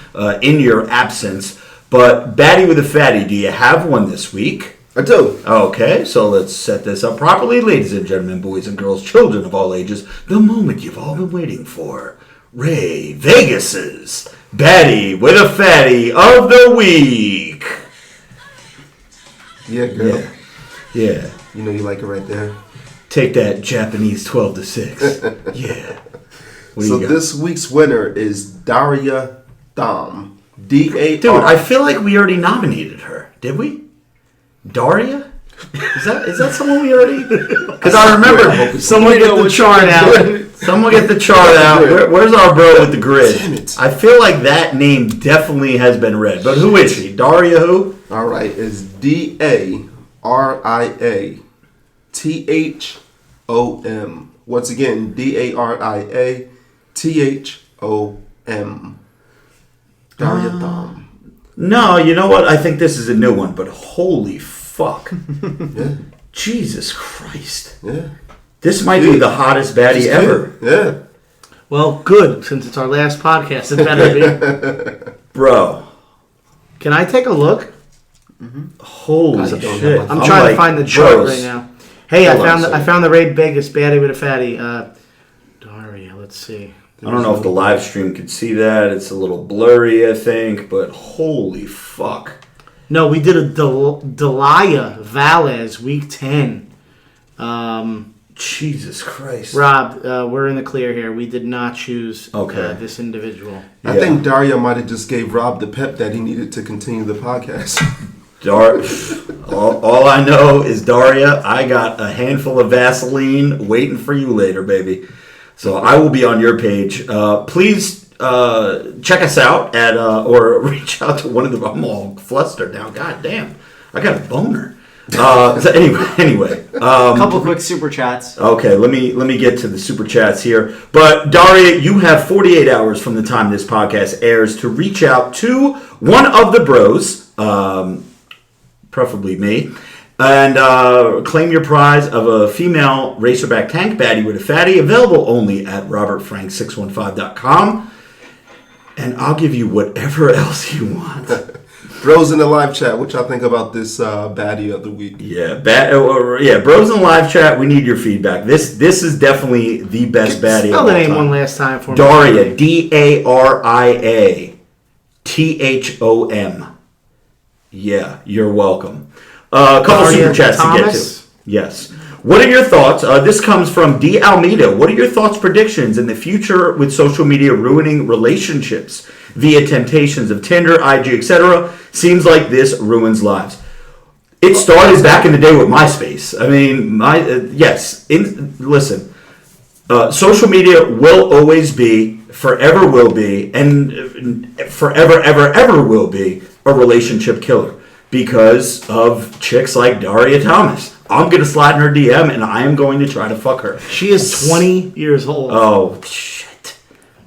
in your absence. But Batty with a Fatty, do you have one this week? I do. Okay, so let's set this up properly. Ladies and gentlemen, boys and girls, children of all ages, the moment you've all been waiting for. Ray Vegas's Batty with a Fatty of the Week. Yeah, girl. Yeah. You know you like it right there. Take that Japanese 12-6. Yeah. What do So you got? this week's winner is Daria Dom. D-A-R. Dude, I feel like we already nominated her. Did we? Daria? Is that someone we already? Because I remember someone get the chart out. Someone get the chart out. Where's our bro with the grid? Damn it. I feel like that name definitely has been read. But who is she? Daria who? All right, it's D-A-R-I-A-T-H-O-M. Once again, D-A-R-I-A-T-H-O-M. Daria Dom. No, you know what? I think this is a new one, but holy fuck. Yeah, Jesus Christ. yeah. This might be the hottest baddie ever. Yeah. Well, good, since it's our last podcast. It better be. Bro. Can I take a look? Holy shit. I'm trying to find the chart bros. right now. Hey, Hold on a I found the Ray Vegas Batty with a Fatty. Daria, let's see. I don't know if the live stream could see that. It's a little blurry, I think, but holy fuck. No, we did a Delia Valles week 10. Jesus Christ. Rob, we're in the clear here. We did not choose Okay. this individual. I think Daria might have just gave Rob the pep that he needed to continue the podcast. All I know is, Daria, I got a handful of Vaseline waiting for you later, baby. So I will be on your page. Please check us out at or reach out to one of the. I'm all flustered now. God damn, I got a boner. So anyway, A couple quick super chats. okay. Let me get to the super chats here. But Daria, you have 48 hours from the time this podcast airs to reach out to one of the bros. Preferably me, and claim your prize of a female racerback tank baddie with a fatty, available only at robertfrank615.com, and I'll give you whatever else you want. Bros in the live chat, what y'all think about this baddie of the week? Yeah, bros in the live chat, we need your feedback. This is definitely the best baddie Spell of the all name time. one last time for me. Daria, Daria-Thom. Yeah, you're welcome. A couple Daria super chats to get Thomas? to. Yes. What are your thoughts? This comes from D. Almeida. What are your thoughts, predictions in the future with social media ruining relationships via temptations of Tinder, IG, etc.? Seems like this ruins lives. It started back in the day with MySpace. I mean, yes. Listen, social media will always be, forever will be, and forever, ever will be a relationship killer because of chicks like Daria Thomas. I'm going to slide in her DM and I am going to try to fuck her. She is 20 years old. Oh, shit.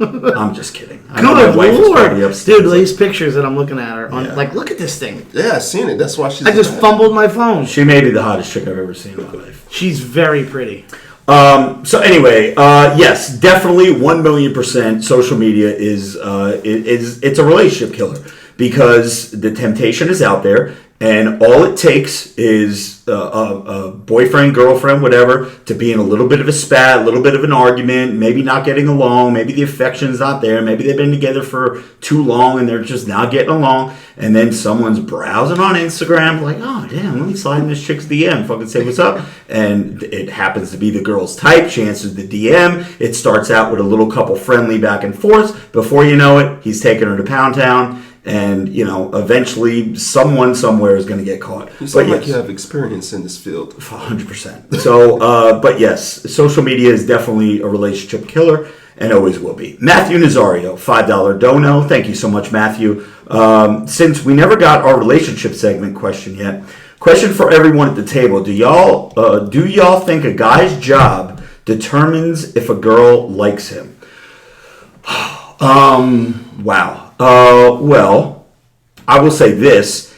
I'm just kidding. I know my Good wife is probably Lord. upstairs. Dude, these pictures that I'm looking at are on, Yeah. like, look at this thing. Yeah, I seen it. That's why she's. I just fumbled my phone. She may be the hottest chick I've ever seen in my life. She's very pretty. So anyway, yes, definitely 1,000,000% social media is it's a relationship killer because the temptation is out there and all it takes is a boyfriend, girlfriend, whatever, to be in a little bit of a spat, a little bit of an argument, maybe not getting along, maybe the affection's not there, maybe they've been together for too long and they're just not getting along, and then someone's browsing on Instagram like, oh damn, let me slide in this chick's DM, fucking say what's up, and it happens to be the girl's type, she answers the DM, it starts out with a little couple friendly back and forth, before you know it, he's taking her to Pound Town, and, eventually someone somewhere is going to get caught. You sound like you have experience in this field. 100%. So, but yes, social media is definitely a relationship killer and always will be. Matthew Nazario, $5 dono. Thank you so much, Matthew. Since we never got our relationship segment question yet, question for everyone at the table. Do y'all think a guy's job determines if a girl likes him? Wow. Well, I will say this.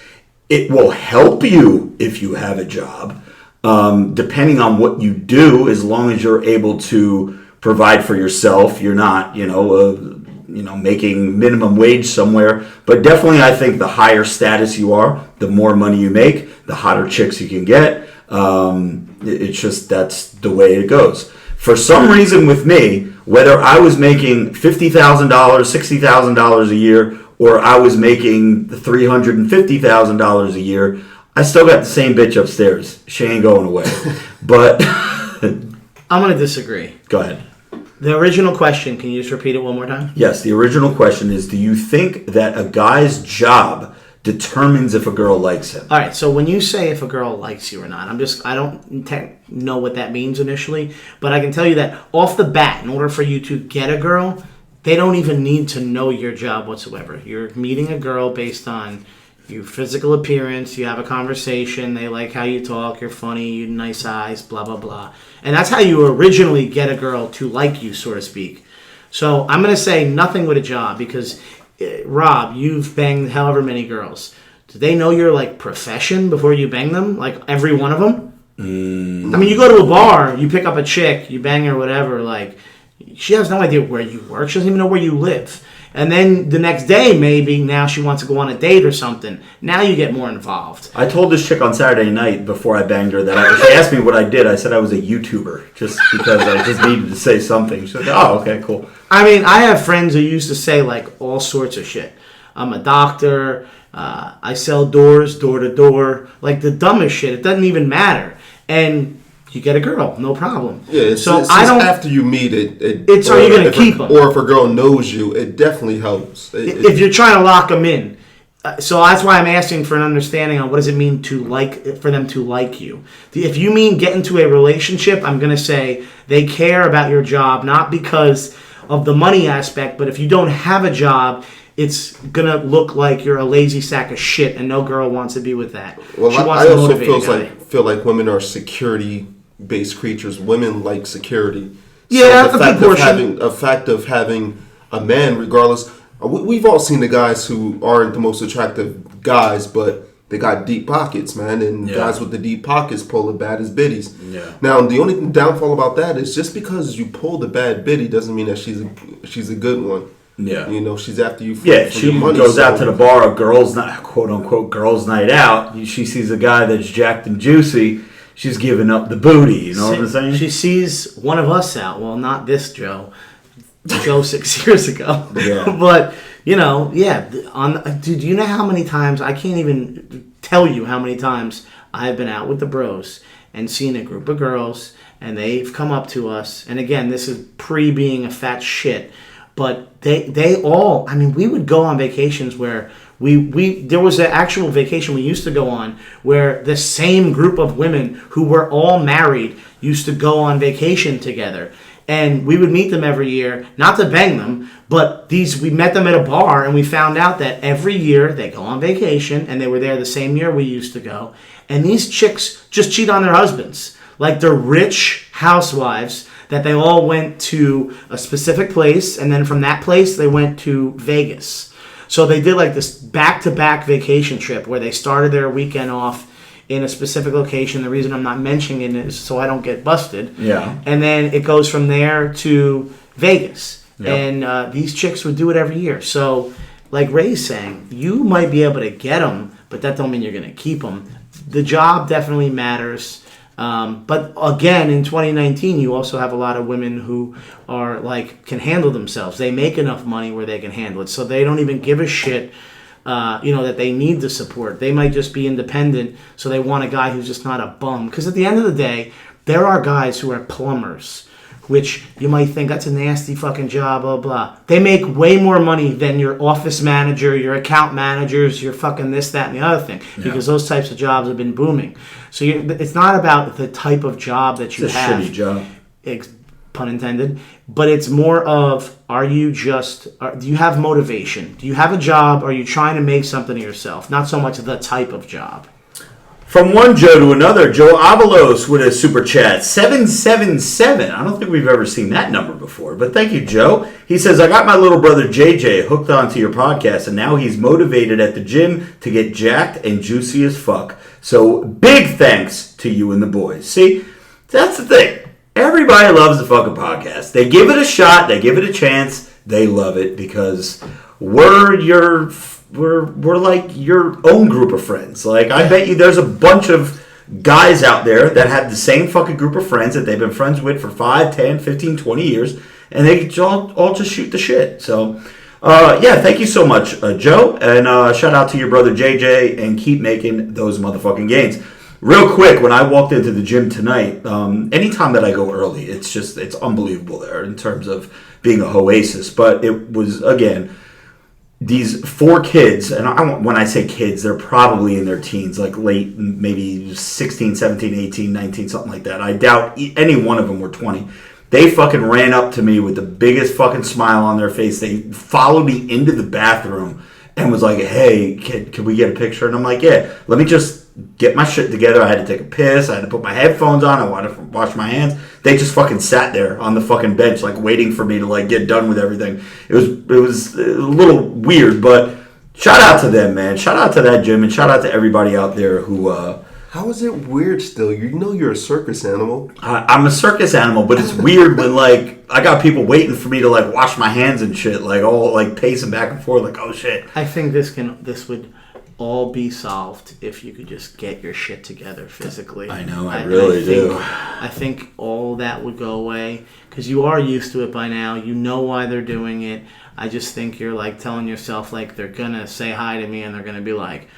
It will help you if you have a job, depending on what you do, as long as you're able to provide for yourself. You're not, making minimum wage somewhere. But definitely I think the higher status you are, the more money you make, the hotter chicks you can get. It's just, that's the way it goes. For some reason with me, whether I was making $50,000, $60,000 a year, or I was making $350,000 a year, I still got the same bitch upstairs. She ain't going away. But I'm going to disagree. Go ahead. The original question, can you just repeat it one more time? Yes, the original question is, do you think that a guy's job determines if a girl likes him? All right, so when you say if a girl likes you or not, I don't know what that means initially, but I can tell you that off the bat, in order for you to get a girl, they don't even need to know your job whatsoever. You're meeting a girl based on your physical appearance, you have a conversation, they like how you talk, you're funny, you have nice eyes, blah, blah, blah. And that's how you originally get a girl to like you, so to speak. So I'm going to say nothing with a job because, Rob, you've banged however many girls. Do they know your, profession before you bang them? Like, every one of them? I mean, you go to a bar, you pick up a chick, you bang her, whatever, she has no idea where you work. She doesn't even know where you live. And then the next day, maybe, now she wants to go on a date or something. Now you get more involved. I told this chick on Saturday night before I banged her that she asked me what I did. I said I was a YouTuber just because I just needed to say something. She said, oh, okay, cool. I mean, I have friends who used to say, all sorts of shit. I'm a doctor. I sell doors, door to door. The dumbest shit. It doesn't even matter. And you get a girl, no problem. Yeah, it's after you meet it. It's are you going to keep them? Or if a girl knows you, it definitely helps. If you're trying to lock them in. So that's why I'm asking for an understanding on what does it mean for them to like you. If you mean get into a relationship, I'm going to say they care about your job, not because of the money aspect, but if you don't have a job, it's going to look like you're a lazy sack of shit and no girl wants to be with that. Well, she wants I to also motivate feel like women are security-based creatures. Women like security. Yeah, so the fact of having a man, regardless, we've all seen the guys who aren't the most attractive guys, but they got deep pockets, man, and guys with the deep pockets pull the baddest biddies. Yeah. Now, the only downfall about that is just because you pull the bad biddy doesn't mean that she's a good one. Yeah, she's after you. For she your money, goes out to the bar, girls' night, quote unquote, girls' night out. She sees a guy that's jacked and juicy. She's giving up the booty. You know what I'm saying? She sees one of us out. Well, not this Joe. Joe 6 years ago. Yeah. But dude, you know how many times I can't even tell you how many times I've been out with the bros and seen a group of girls and they've come up to us. And again, this is pre being a fat shit. But they all, I mean, we would go on vacations where there was an actual vacation we used to go on where the same group of women who were all married used to go on vacation together. And we would meet them every year, not to bang them, but we met them at a bar and we found out that every year they go on vacation and they were there the same year we used to go. And these chicks just cheat on their husbands. They're rich housewives that they all went to a specific place, and then from that place they went to Vegas. So they did like this back-to-back vacation trip where they started their weekend off in a specific location. The reason I'm not mentioning it is so I don't get busted. Yeah. And then it goes from there to Vegas. Yep. And these chicks would do it every year. So, like Ray's saying, you might be able to get them, but that don't mean you're going to keep them. The job definitely matters. But again, in 2019, you also have a lot of women who are like can handle themselves. They make enough money where they can handle it, so they don't even give a shit. That they need the support. They might just be independent, so they want a guy who's just not a bum. Because at the end of the day, there are guys who are plumbers, which you might think that's a nasty fucking job, blah, blah. They make way more money than your office manager, your account managers, your fucking this, that, and the other thing. Yeah. Because those types of jobs have been booming. So it's not about the type of job that you It's a have. shitty job. Pun intended. But it's more of, do you have motivation? Do you have a job? Are you trying to make something of yourself? Not so much the type of job. From one Joe to another, Joe Avalos with a super chat, 777. I don't think we've ever seen that number before, but thank you, Joe. He says, I got my little brother JJ hooked onto your podcast, and now he's motivated at the gym to get jacked and juicy as fuck. So big thanks to you and the boys. See, that's the thing. Everybody loves the fucking podcast. They give it a shot. They give it a chance. They love it because we're like your own group of friends. Like, I bet you there's a bunch of guys out there that have the same fucking group of friends that they've been friends with for 5, 10, 15, 20 years, and they all just shoot the shit. So, thank you so much, Joe, and shout out to your brother JJ, and keep making those motherfucking gains. Real quick, when I walked into the gym tonight, anytime that I go early, it's unbelievable there in terms of being a oasis. But it was, again, these 4 kids, and when I say kids, they're probably in their teens, like late, maybe 16, 17, 18, 19, something like that. I doubt any one of them were 20. They fucking ran up to me with the biggest fucking smile on their face. They followed me into the bathroom and was like, hey, can we get a picture? And I'm like, yeah, let me just get my shit together. I had to take a piss. I had to put my headphones on. I wanted to wash my hands. They just fucking sat there on the fucking bench, like waiting for me to like get done with everything. It was a little weird, but shout out to them, man. Shout out to that gym, and shout out to everybody out there who. How is it weird still? You know you're a circus animal. I'm a circus animal, but it's weird when like I got people waiting for me to like wash my hands and shit, like all like pacing back and forth, like oh shit. I think this would all be solved if you could just get your shit together physically. I know, I really do. I think all that would go away because you are used to it by now. You know why they're doing it. I just think you're like telling yourself like they're gonna say hi to me and they're gonna be like,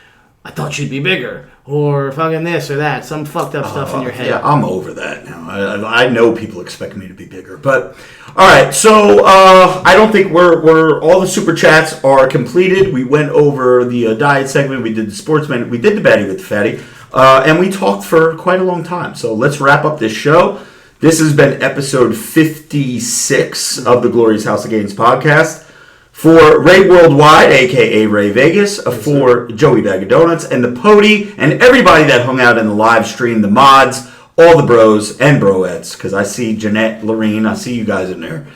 I thought you'd be bigger, or fucking this or that, some fucked up stuff in your head. Yeah, I'm over that now. I know people expect me to be bigger, but all right. So I don't think we're all the super chats are completed. We went over the diet segment. We did the sportsman. We did the baddie with the fatty, and we talked for quite a long time. So let's wrap up this show. This has been episode 56 of the Glorious House of Gains podcast. For Ray Worldwide, a.k.a. Ray Vegas, for Joey Bag of Donuts, and the Pody, and everybody that hung out in the live stream, the mods, all the bros and broettes, because I see Jeanette, Lorene, I see you guys in there.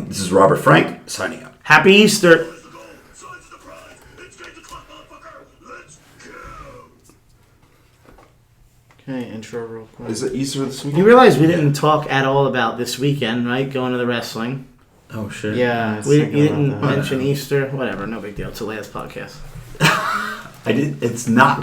This is Robert Frank, signing out. Happy Easter. Okay, intro real quick. Is it Easter this You weekend? realize we didn't talk at all about this weekend, right? Going to the wrestling. Oh, shit. Yeah, I was You thinking didn't about that. mention Easter. Whatever, no big deal. It's the last podcast. It's not